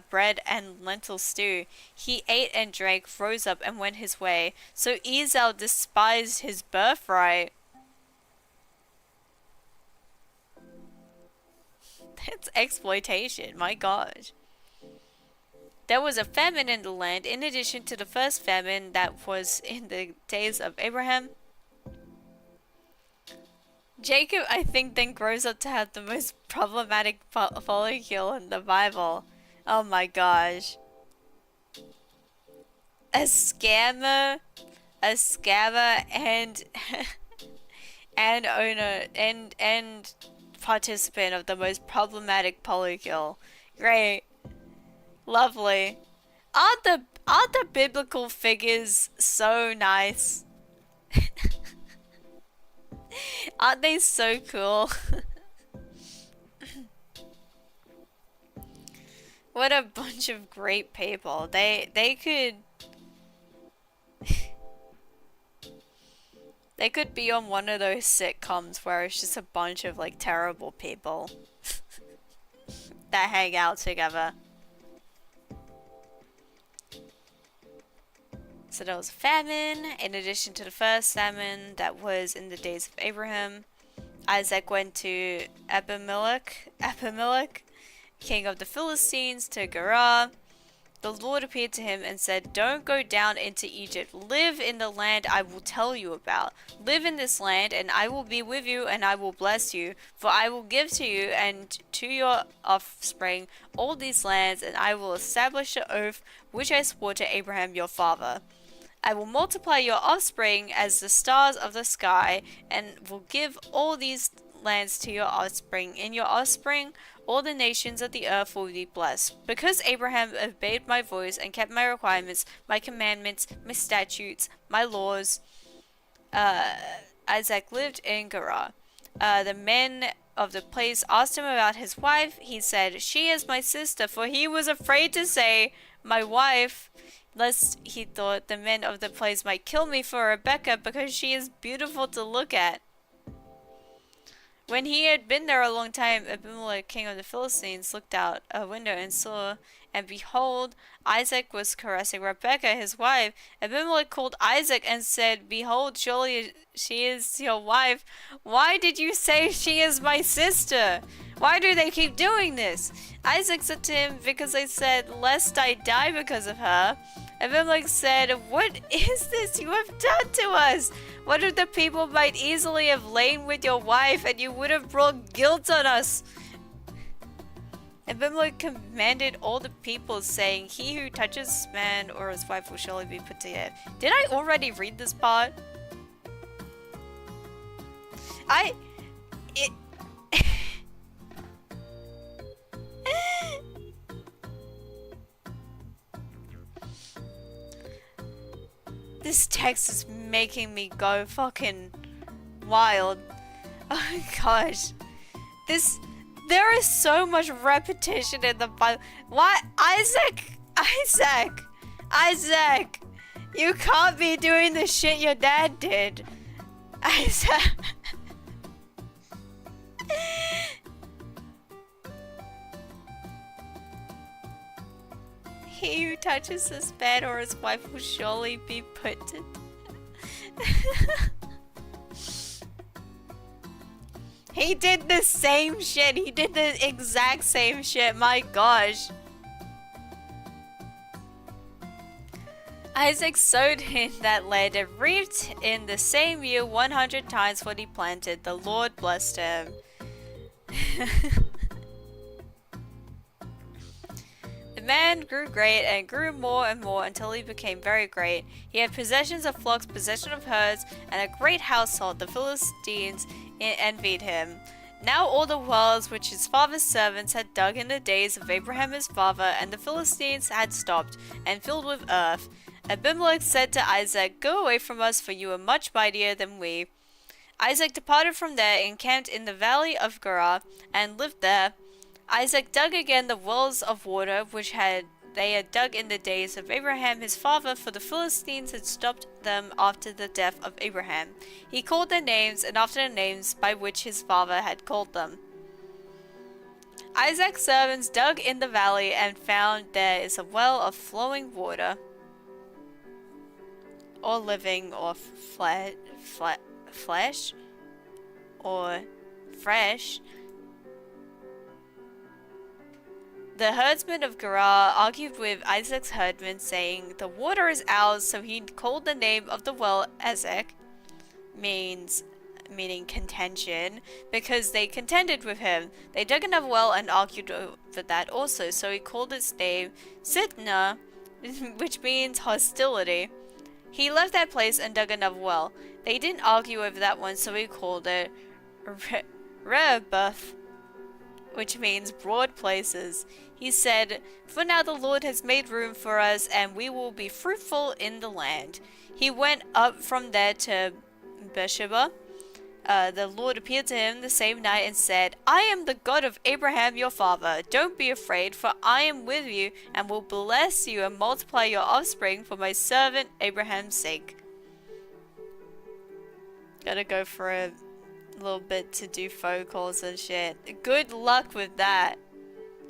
bread and lentil stew. He ate and drank, rose up, and went his way. So Esau despised his birthright. That's exploitation, my gosh. There was a famine in the land, in addition to the first famine that was in the days of Abraham. Jacob, I think, then grows up to have the most problematic follicle in the Bible. Oh my gosh. A scammer, and and owner and participant of the most problematic polykill. Great. Lovely. Aren't the biblical figures so nice? Aren't they so cool? What a bunch of great people. They could they could be on one of those sitcoms where it's just a bunch of like terrible people that hang out together. So there was famine, in addition to the first famine that was in the days of Abraham. Isaac went to Abimelech, king of the Philistines, to Gerar. The Lord appeared to him and said, "Don't go down into Egypt. Live in the land I will tell you about. Live in this land, and I will be with you, and I will bless you. For I will give to you and to your offspring all these lands, and I will establish the oath which I swore to Abraham your father. I will multiply your offspring as the stars of the sky, and will give all these lands to your offspring. In your offspring, all the nations of the earth will be blessed. Because Abraham obeyed my voice and kept my requirements, my commandments, my statutes, my laws." Isaac lived in Gerar. The men of the place asked him about his wife. He said, "She is my sister," for he was afraid to say, "my wife," lest he thought the men of the place might kill me for Rebekah, because she is beautiful to look at. When he had been there a long time, Abimelech, king of the Philistines, looked out a window and saw, and behold, Isaac was caressing Rebekah, his wife. Abimelech called Isaac and said, "Behold, surely she is your wife. Why did you say she is my sister? Why do they keep doing this? Isaac said to him, because I said, lest I die because of her. Abimelech said, what is this you have done to us? What if the people might easily have lain with your wife and you would have brought guilt on us? Abimelech commanded all the people, saying, he who touches man or his wife will surely be put to death. Did I already read this part? This text is making me go fucking wild. Oh my gosh. There is so much repetition in the Bible. Why? Isaac! You can't be doing the shit your dad did. Isaac. He who touches his bed or his wife will surely be put to death. He did the same shit. He did the exact same shit. My gosh. Isaac sowed in that land and reaped in the same year 100 times what he planted. The Lord blessed him. The man grew great and grew more and more until he became very great. He had possessions of flocks, possession of herds, and a great household. The Philistines envied him. Now all the wells which his father's servants had dug in the days of Abraham his father and the Philistines had stopped and filled with earth. Abimelech said to Isaac, go away from us, for you are much mightier than we. Isaac departed from there, encamped in the valley of Gerar, and lived there. Isaac dug again the wells of water which they had dug in the days of Abraham his father, for the Philistines had stopped them after the death of Abraham. He called their names, and after the names by which his father had called them. Isaac's servants dug in the valley and found there is a well of flowing water, or living, or flesh, or fresh. The herdsmen of Gerar argued with Isaac's herdmen, saying, the water is ours, so he called the name of the well Ezek, meaning contention, because they contended with him. They dug another well and argued over that also, so he called its name Sitnah, which means hostility. He left that place and dug another well. They didn't argue over that one, so he called it Rehoboth, which means broad places. He said, for now the Lord has made room for us, and we will be fruitful in the land. He went up from there to Beersheba. The Lord appeared to him the same night and said, I am the God of Abraham your father. Don't be afraid, for I am with you, and will bless you and multiply your offspring for my servant Abraham's sake. Gotta go for a little bit to do phone calls and shit. Good luck with that.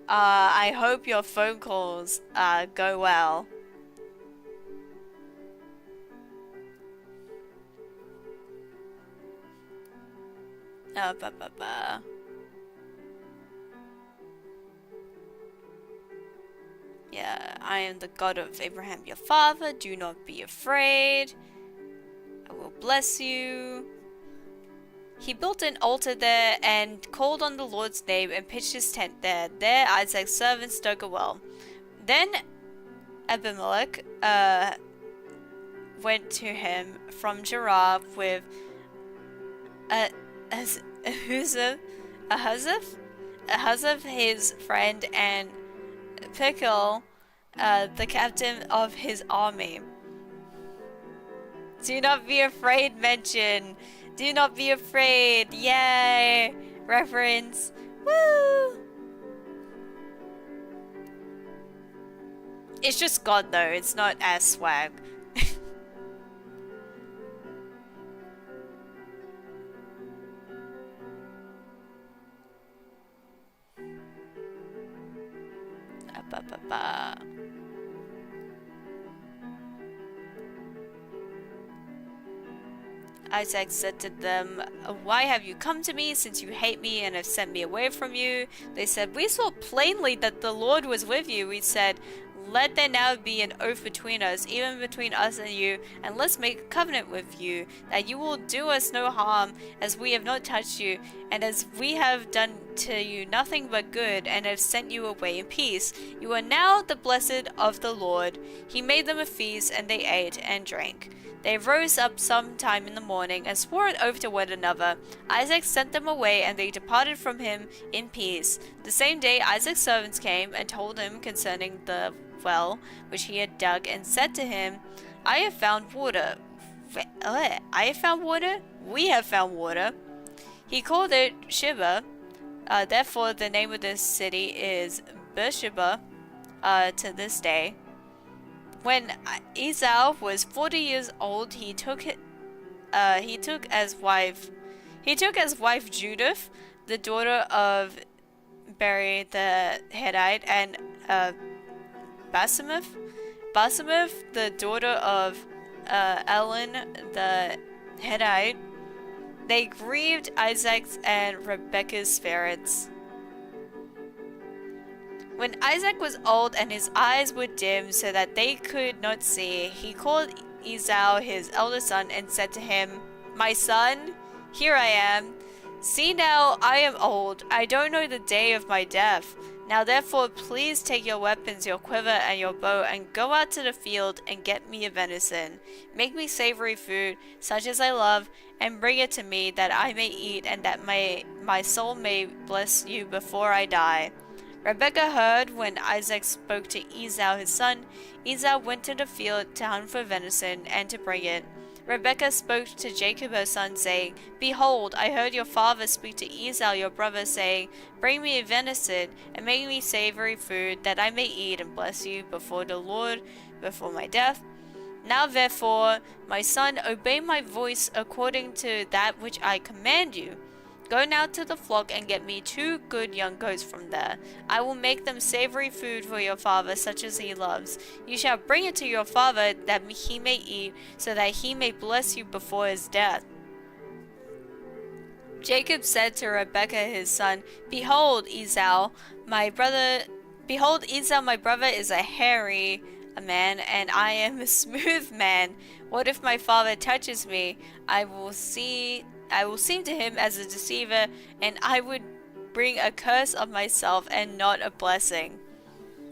I hope your phone calls go well. Yeah, I am the God of Abraham your father. Do not be afraid. I will bless you. He built an altar there and called on the Lord's name and pitched his tent there. There Isaac's servants dug a well. Then Abimelech went to him from Gerar with Ahuzzath, his friend, and Pickle, the captain of his army. Do not be afraid mention. Do not be afraid. Yay! Reference. Woo! It's just God though. It's not as swag. Isaac said to them, "Why have you come to me, since you hate me and have sent me away from you?" They said, "We saw plainly that the Lord was with you." We said, "Let there now be an oath between us, even between us and you, and let's make a covenant with you, that you will do us no harm, as we have not touched you, and as we have done to you nothing but good, and have sent you away in peace. You are now the blessed of the Lord." He made them a feast, and they ate and drank. They rose up some time in the morning, and swore an oath to one another. Isaac sent them away, and they departed from him in peace. The same day Isaac's servants came and told him concerning the well which he had dug, and said to him, "I have found water." I have found water? We have found water. He called it Sheba. Therefore the name of this city is Beersheba to this day. When Esau was 40 years old, he took as wife Judith, the daughter of Beri the Hittite, and Basemath, the daughter of Elon the Hittite. They grieved Isaac's and Rebekah's spirits. When Isaac was old and his eyes were dim so that they could not see, he called Esau his eldest son and said to him, "My son, here I am. See now, I am old. I don't know the day of my death. Now therefore please take your weapons, your quiver and your bow, and go out to the field and get me a venison. Make me savory food, such as I love, and bring it to me, that I may eat, and that my soul may bless you before I die." Rebekah heard when Isaac spoke to Esau his son. Esau went to the field to hunt for venison and to bring it. Rebekah spoke to Jacob her son, saying, "Behold, I heard your father speak to Esau your brother, saying, Bring me a venison, and make me savory food, that I may eat and bless you before the Lord, before my death. Now therefore, my son, obey my voice according to that which I command you. Go now to the flock and get me 2 good young goats from there. I will make them savory food for your father, such as he loves. You shall bring it to your father, that he may eat, so that he may bless you before his death." Jacob said to Rebekah his son, Behold, Esau, my brother is a hairy man, and I am a smooth man. What if my father touches me? I will seem to him as a deceiver, and I would bring a curse of myself and not a blessing."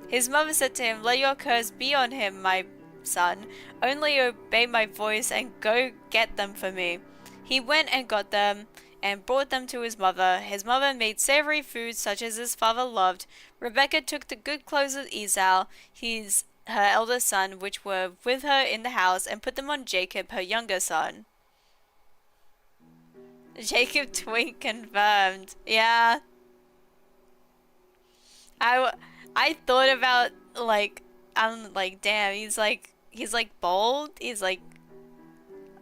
His mother said to him, "Let your curse be on him, my son. Only obey my voice and go get them for me." He went and got them and brought them to his mother. His mother made savory food such as his father loved. Rebekah took the good clothes of Esau, her eldest son, which were with her in the house, and put them on Jacob, her younger son. Jacob twink confirmed. Yeah. I thought about, I'm like, damn, he's like bold. He's like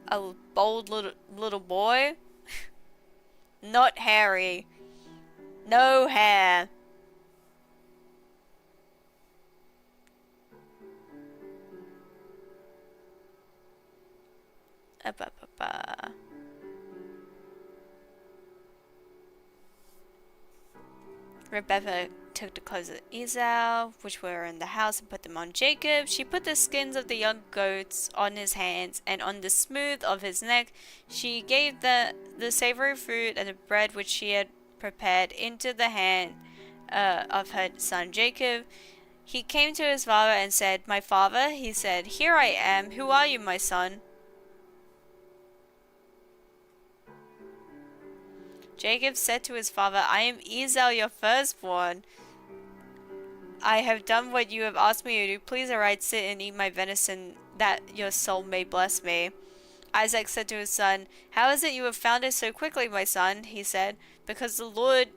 a bold little boy. Not hairy. No hair. Rebekah took the clothes of Esau, which were in the house, and put them on Jacob. She put the skins of the young goats on his hands, and on the smooth of his neck. She gave the savory food and the bread which she had prepared into the hand of her son Jacob. He came to his father and said, "My father," he said, "Here I am. Who are you, my son?" Jacob said to his father, "I am Esau, your firstborn. I have done what you have asked me to do. Please arise, sit and eat my venison, that your soul may bless me." Isaac said to his son, "How is it you have found it so quickly, my son?" He said, because the Lord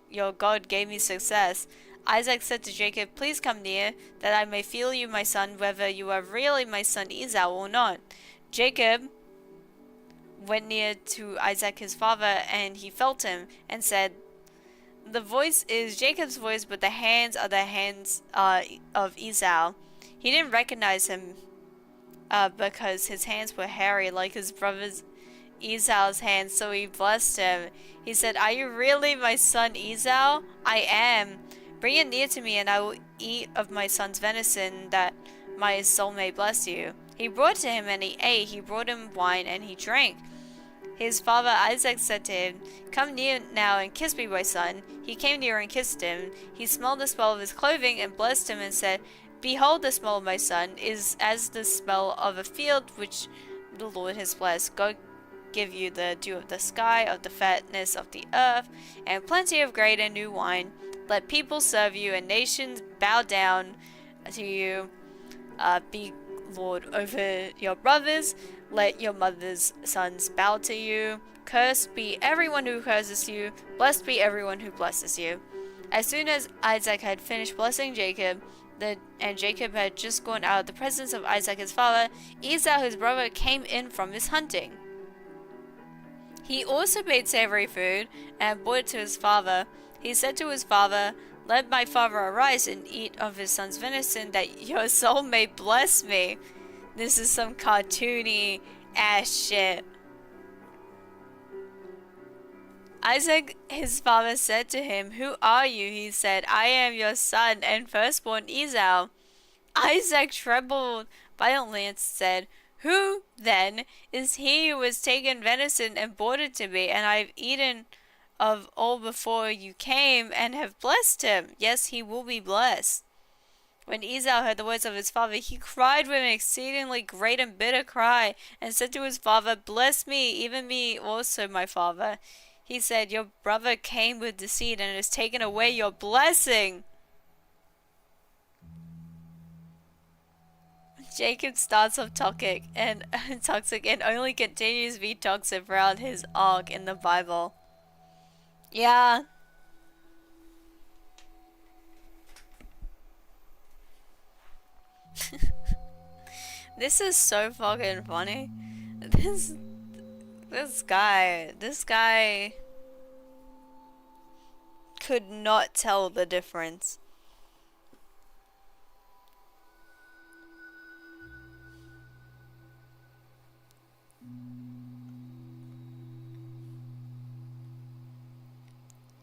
your God gave me success." Isaac said to Jacob, "Please come near, that I may feel you, my son, whether you are really my son Esau or not." Jacob went near to Isaac his father, and he felt him, and said, "The voice is Jacob's voice, but the hands are the hands of Esau." He didn't recognize him. because his hands were hairy like his brother's Esau's hands, so he blessed him. He said, "Are you really my son Esau?" "I am. Bring it near to me, and I will eat of my son's venison, that my soul may bless you." He brought to him, and he ate. He brought him wine, and he drank. His father Isaac said to him, "Come near now and kiss me, my son." He came near and kissed him. He smelled the smell of his clothing and blessed him and said, "Behold, the smell of my son is as the smell of a field which the Lord has blessed. Go give you the dew of the sky, of the fatness of the earth, and plenty of grain and new wine. Let people serve you, and nations bow down to you. Be Lord over your brothers. Let your mother's sons bow to you. Cursed be everyone who curses you. Blessed be everyone who blesses you." As soon as Isaac had finished blessing Jacob, and Jacob had just gone out of the presence of Isaac his father, Esau his brother came in from his hunting. He also made savory food and brought it to his father. He said to his father, "Let my father arise and eat of his son's venison, that your soul may bless me." This is some cartoony ass shit. Isaac his father said to him, "Who are you?" He said, "I am your son and firstborn Esau." Isaac trembled violently and said, "Who, then, is he who has taken venison and brought it to me, and I have eaten of all before you came, and have blessed him? Yes, he will be blessed." When Esau heard the words of his father, he cried with an exceedingly great and bitter cry, and said to his father, "Bless me, even me also, my father." He said, "Your brother came with deceit and has taken away your blessing." Jacob starts off toxic and only continues to be toxic throughout his arc in the Bible. Yeah. This is so fucking funny. This guy could not tell the difference.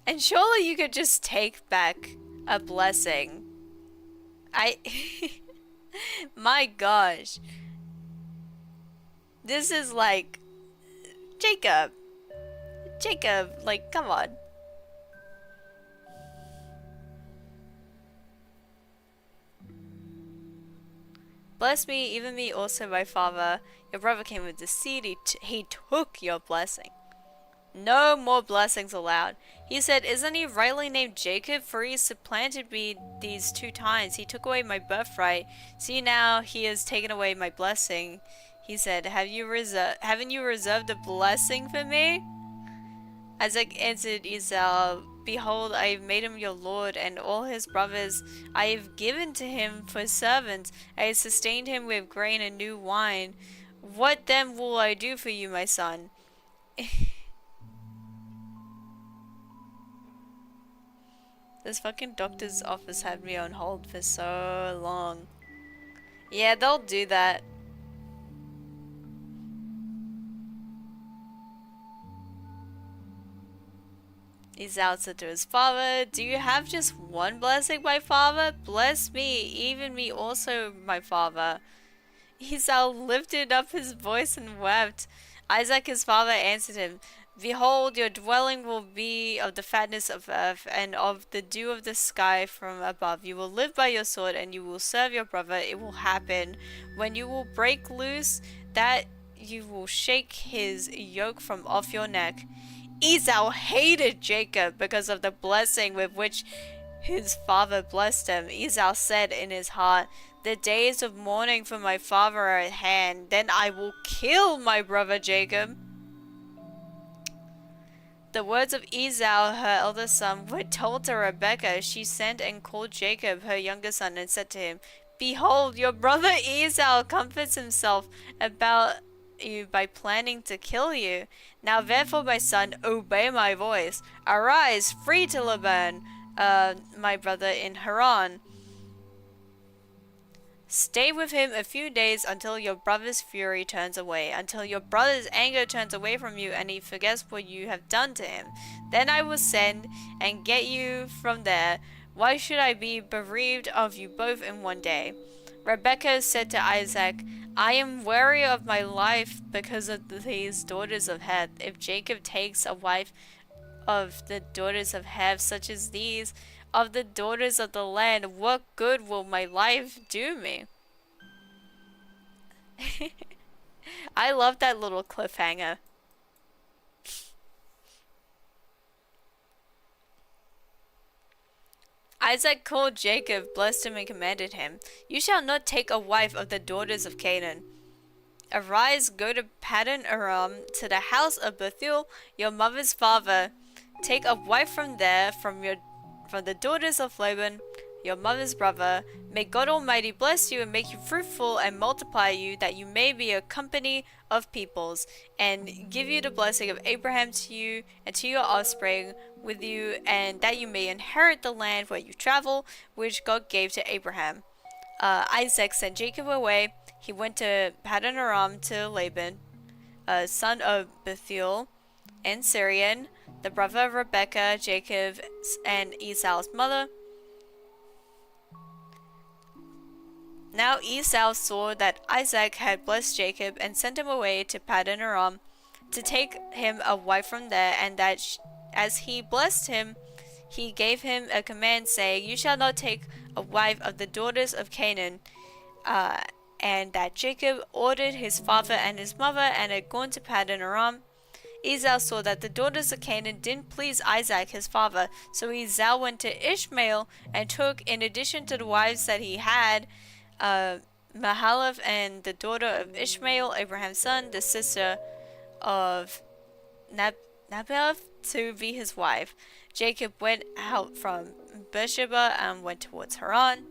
And surely you could just take back a blessing. My gosh. This is like, Jacob, like, come on. Bless me, even me also, my father. Your brother came with deceit, he took your blessing. No more blessings allowed. He said, "Isn't he rightly named Jacob? For he supplanted me these 2 times. He took away my birthright. See, now he has taken away my blessing." He said, haven't you reserved a blessing for me?" Isaac answered Esau, "Behold, I have made him your lord, and all his brothers I have given to him for servants. I have sustained him with grain and new wine. What then will I do for you, my son?" This fucking doctor's office had me on hold for so long. Yeah, they'll do that. Esau said to his father, "Do you have just one blessing, my father? Bless me, even me also, my father." Esau lifted up his voice and wept. Isaac his father answered him, "Behold, your dwelling will be of the fatness of earth, and of the dew of the sky from above. You will live by your sword, and you will serve your brother. It will happen, when you will break loose, that you will shake his yoke from off your neck." Esau hated Jacob because of the blessing with which his father blessed him. Esau said in his heart, "The days of mourning for my father are at hand. Then I will kill my brother Jacob." The words of Esau, her eldest son, were told to Rebekah. She sent and called Jacob, her younger son, and said to him, "Behold, your brother Esau comforts himself about you by planning to kill you. Now therefore, my son, obey my voice. Arise, flee to Laban, my brother in Haran. Stay with him a few days until your brother's fury turns away, until your brother's anger turns away from you and he forgets what you have done to him. Then I will send and get you from there. Why should I be bereaved of you both in one day?" Rebekah said to Isaac, "I am weary of my life because of these daughters of Heth. If Jacob takes a wife of the daughters of Heth, such as these, of the daughters of the land, what good will my life do me?" I love that little cliffhanger. Isaac called Jacob, blessed him, and commanded him, "You shall not take a wife of the daughters of Canaan. Arise, go to Paddan Aram, to the house of Bethuel, your mother's father. Take a wife from there, from the daughters of Laban, your mother's brother. May God Almighty bless you and make you fruitful and multiply you, that you may be a company of peoples, and give you the blessing of Abraham to you and to your offspring with you, and that you may inherit the land where you travel, which God gave to Abraham." Isaac sent Jacob away. He went to Paddan Aram to Laban, son of Bethuel, and Syrian, the brother of Rebekah, Jacob and Esau's mother. Now Esau saw that Isaac had blessed Jacob and sent him away to Paddan Aram to take him a wife from there, and that as he blessed him, he gave him a command, saying, "You shall not take a wife of the daughters of Canaan." And that Jacob ordered his father and his mother, and had gone to Paddan Aram. Esau saw that the daughters of Canaan didn't please Isaac his father, so Esau went to Ishmael and took, in addition to the wives that he had, Mahalath, and the daughter of Ishmael, Abraham's son, the sister of Nabath, to be his wife. Jacob went out from Beersheba and went towards Haran.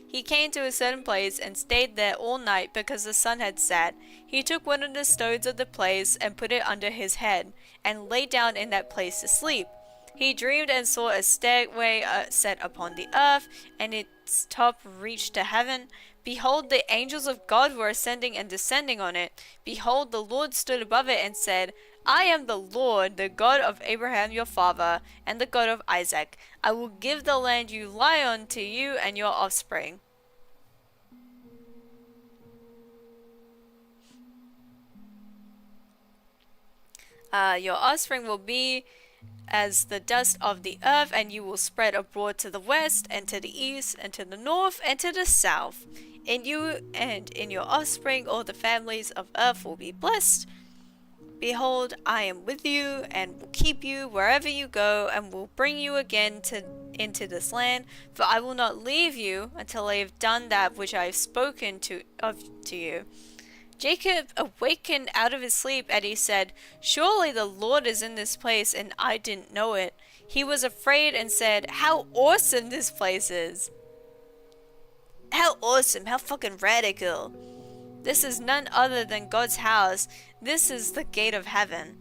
He came to a certain place and stayed there all night because the sun had set. He took one of the stones of the place and put it under his head, and lay down in that place to sleep. He dreamed and saw a stairway set upon the earth, and its top reached to heaven. Behold, the angels of God were ascending and descending on it. Behold, the Lord stood above it and said, "I am the Lord, the God of Abraham your father, and the God of Isaac. I will give the land you lie on to you and your offspring." Your offspring will be as the dust of the earth, and you will spread abroad to the west, and to the east, and to the north, and to the south. In you and in your offspring all the families of earth will be blessed. Behold, I am with you, and will keep you wherever you go, and will bring you again into this land, for I will not leave you until I have done that which I have spoken to you. Jacob awakened out of his sleep, and he said, "Surely the Lord is in this place, and I didn't know it." He was afraid and said, "How awesome this place is! How awesome, how fucking radical. This is none other than God's house. This is the gate of heaven."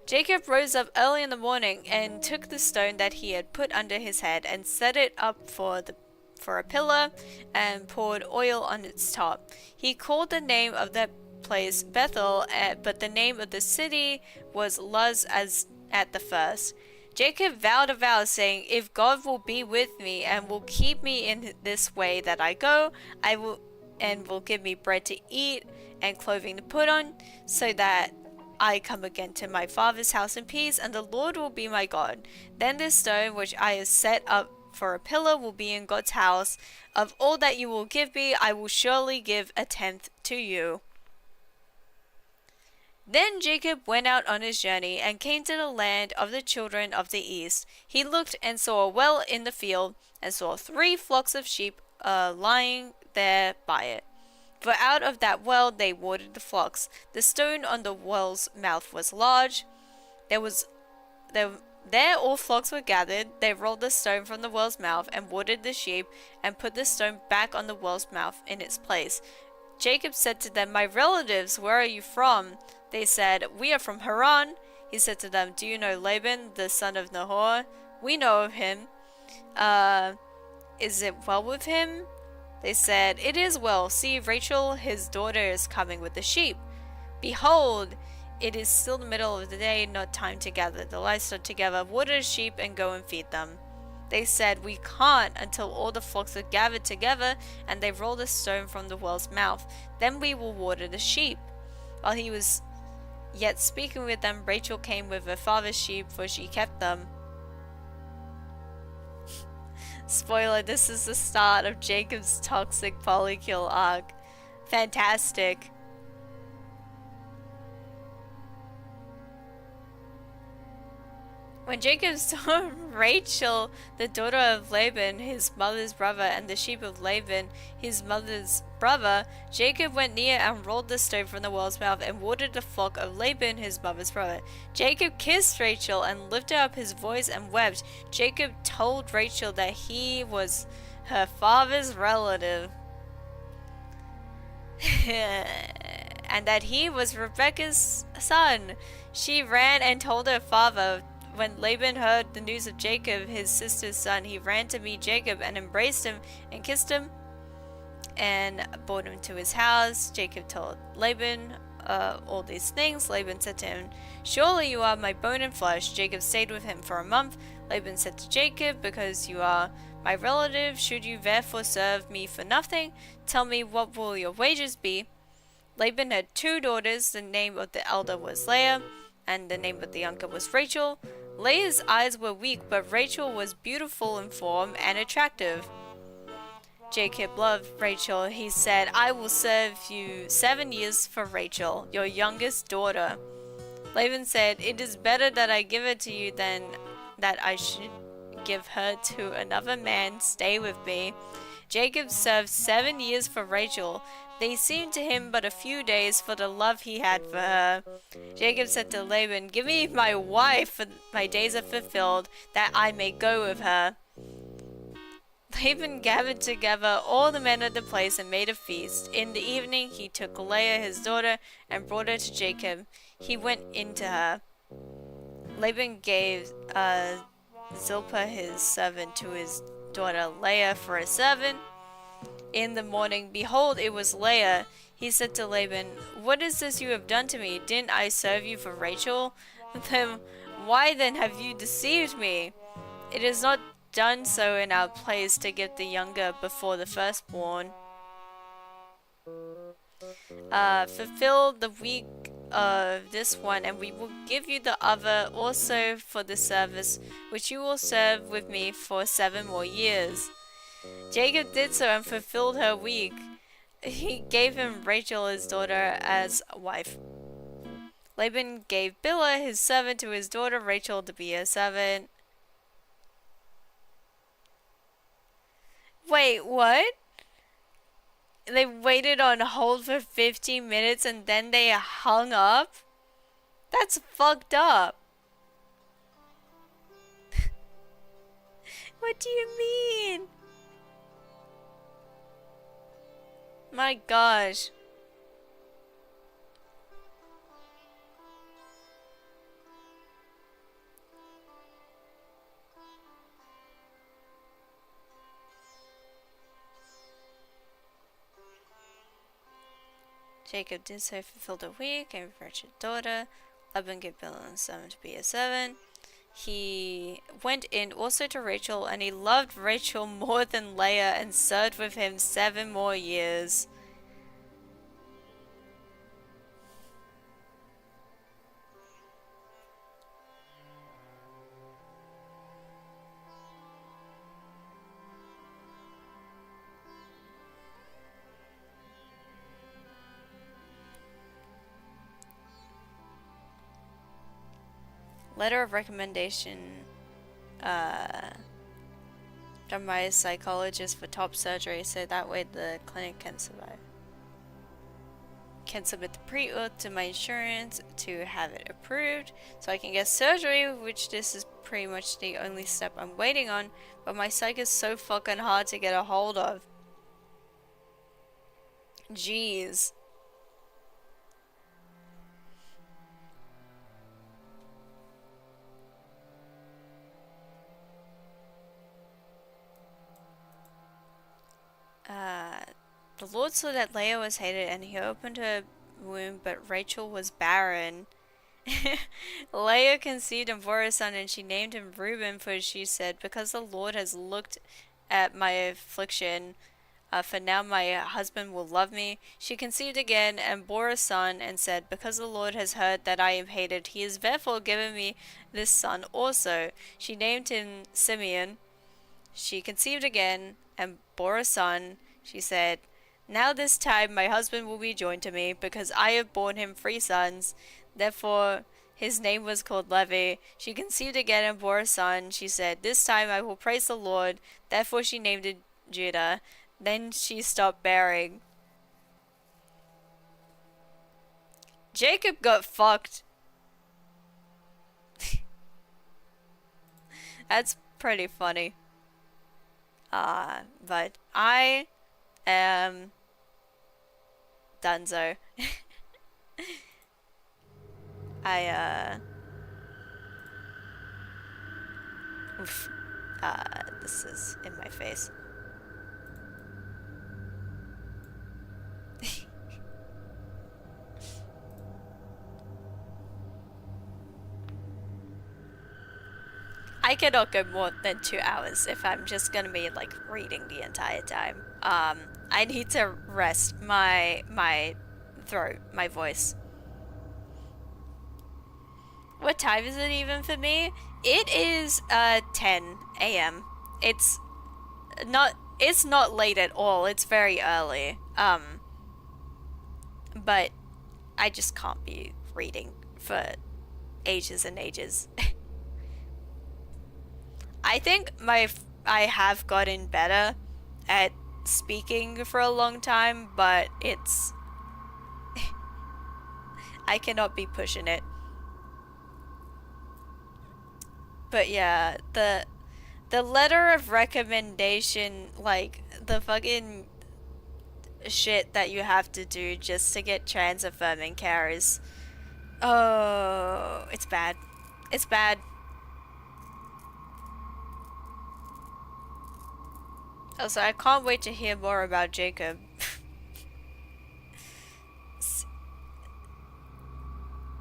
Jacob rose up early in the morning and took the stone that he had put under his head and set it up for a pillar and poured oil on its top. He called the name of that place Bethel, but the name of the city was Luz as at the first. Jacob vowed a vow, saying, "If God will be with me and will keep me in this way that I go, will give me bread to eat and clothing to put on, so that I come again to my father's house in peace, and the Lord will be my God. Then this stone which I have set up for a pillar will be in God's house. Of all that you will give me, I will surely give a tenth to you." Then Jacob went out on his journey and came to the land of the children of the east. He looked and saw a well in the field, and saw 3 flocks of sheep lying there by it. For out of that well they watered the flocks. The stone on the well's mouth was large. There all flocks were gathered. They rolled the stone from the well's mouth and watered the sheep, and put the stone back on the well's mouth in its place. Jacob said to them, "My relatives, where are you from?" They said, "We are from Haran." He said to them, "Do you know Laban, the son of Nahor?" "We know of him. Is it well with him? They said, It is well. See, Rachel, his daughter, is coming with the sheep. Behold, it is still the middle of the day, not time to gather the livestock together, water the sheep, and go and feed them. They said, We can't until all the flocks are gathered together, and they rolled a stone from the well's mouth. Then we will water the sheep. While he was yet speaking with them, Rachel came with her father's sheep, for she kept them. Spoiler, this is the start of Jacob's toxic polykill arc. Fantastic. When Jacob saw Rachel, the daughter of Laban, his mother's brother, and the sheep of Laban, his mother's brother, Jacob went near and rolled the stone from the well's mouth and watered the flock of Laban, his mother's brother. Jacob kissed Rachel and lifted up his voice and wept. Jacob told Rachel that he was her father's relative and that he was Rebekah's son. She ran and told her father. When Laban heard the news of Jacob, his sister's son, he ran to meet Jacob and embraced him and kissed him and brought him to his house. Jacob told Laban all these things. Laban said to him, Surely you are my bone and flesh. Jacob stayed with him for a month. Laban said to Jacob, Because you are my relative, should you therefore serve me for nothing? Tell me, what will your wages be? Laban had 2 daughters. The name of the elder was Leah, and the name of the younger was Rachel. Leah's eyes were weak, but Rachel was beautiful in form and attractive. Jacob loved Rachel. He said, I will serve you 7 years for Rachel, your youngest daughter. Laban said, It is better that I give her to you than that I should give her to another man. Stay with me. Jacob served 7 years for Rachel. They seemed to him but a few days for the love he had for her. Jacob said to Laban, Give me my wife, for my days are fulfilled, that I may go with her. Laban gathered together all the men of the place and made a feast. In the evening he took Leah his daughter and brought her to Jacob. He went into her. Laban gave Zilpah his servant to his daughter Leah for a servant. In the morning, behold, it was Leah. He said to Laban, What is this you have done to me? Didn't I serve you for Rachel? Then why then have you deceived me? It is not done so in our place to give the younger before the firstborn. Fulfill the week of this one, and we will give you the other also for the service which you will serve with me for 7 more years. Jacob did so and fulfilled her week. He gave him Rachel his daughter as a wife. Laban gave Bilhah his servant to his daughter Rachel to be her servant. Wait, what? They waited on hold for 15 minutes and then they hung up? That's fucked up. What do you mean? My gosh. Jacob did so, fulfilled a week, and Rachel's daughter. Laban gave Bilhah his servant to be a servant. He went in also to Rachel, and he loved Rachel more than Leah, and served with him 7 more years. Letter of recommendation done by a psychologist for top surgery, so that way the clinic can survive. Can submit the pre-auth to my insurance to have it approved so I can get surgery, which this is pretty much the only step I'm waiting on, but my psych is so fucking hard to get a hold of. Jeez. The Lord saw that Leah was hated, and he opened her womb, but Rachel was barren. Leah conceived and bore a son, and she named him Reuben, for she said, because the Lord has looked at my affliction, for now my husband will love me. She conceived again and bore a son, and said, because the Lord has heard that I am hated, he has therefore given me this son also. She named him Simeon. She conceived again and bore a son. She said, now this time my husband will be joined to me, because I have borne him 3 sons. Therefore his name was called Levi. She conceived again and bore a son. She said, this time I will praise the Lord. Therefore she named it Judah. Then she stopped bearing. Jacob got fucked. That's pretty funny. But I am donezo. Oof. This is in my face. I cannot go more than 2 hours if I'm just gonna be like reading the entire time. I need to rest my throat, my voice. What time is it even for me? It is 10 a.m. It's not late at all. It's very early. But I just can't be reading for ages and ages. I think I have gotten better at speaking for a long time, but it's I cannot be pushing it. But yeah, the letter of recommendation, like the fucking shit that you have to do just to get trans affirming care is, oh, it's bad. It's bad. Also, I can't wait to hear more about Jacob.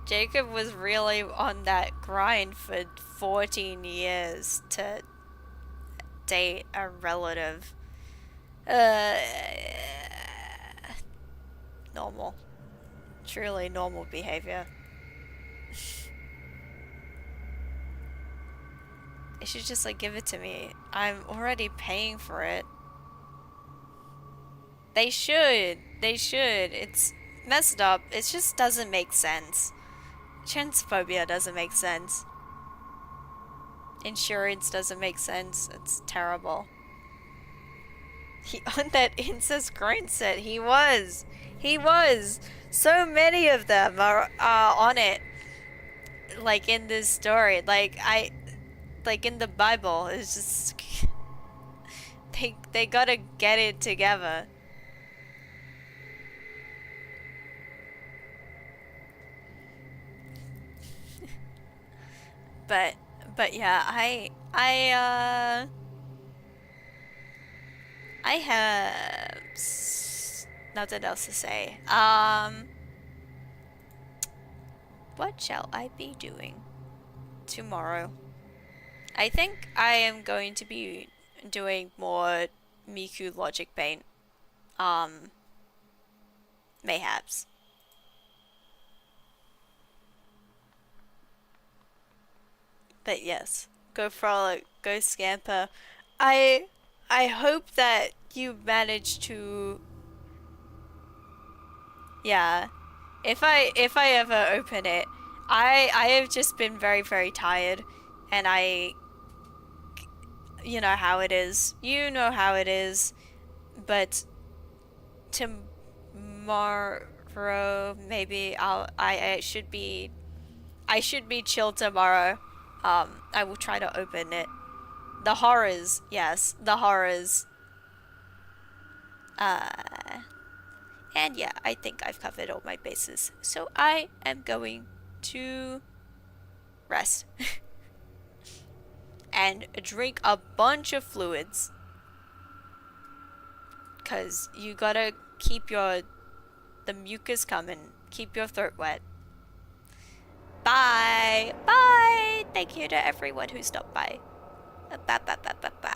Jacob was really on that grind for 14 years to date a relative. Normal. Truly normal behavior. They should just like give it to me. I'm already paying for it. They should. They should. It's messed up. It just doesn't make sense. Transphobia doesn't make sense. Insurance doesn't make sense. It's terrible. He on that incest grind set. He was. He was. So many of them are on it. Like in this story. Like in the Bible. It's just they gotta get it together. But yeah, I have nothing else to say. What shall I be doing tomorrow? I think I am going to be doing more Miku Logic Paint. Mayhaps. But yes, go frolic, go scamper. I hope that you manage to, yeah. If I ever open it, I have just been very tired, and you know how it is. You know how it is. But tomorrow maybe I should be chill tomorrow. I will try to open it. The horrors, yes, the horrors. And yeah, I think I've covered all my bases. So I am going to rest. And drink a bunch of fluids. because you gotta keep the mucus coming, keep your throat wet. Bye! Bye! Thank you to everyone who stopped by. Bye bye bye bye bye.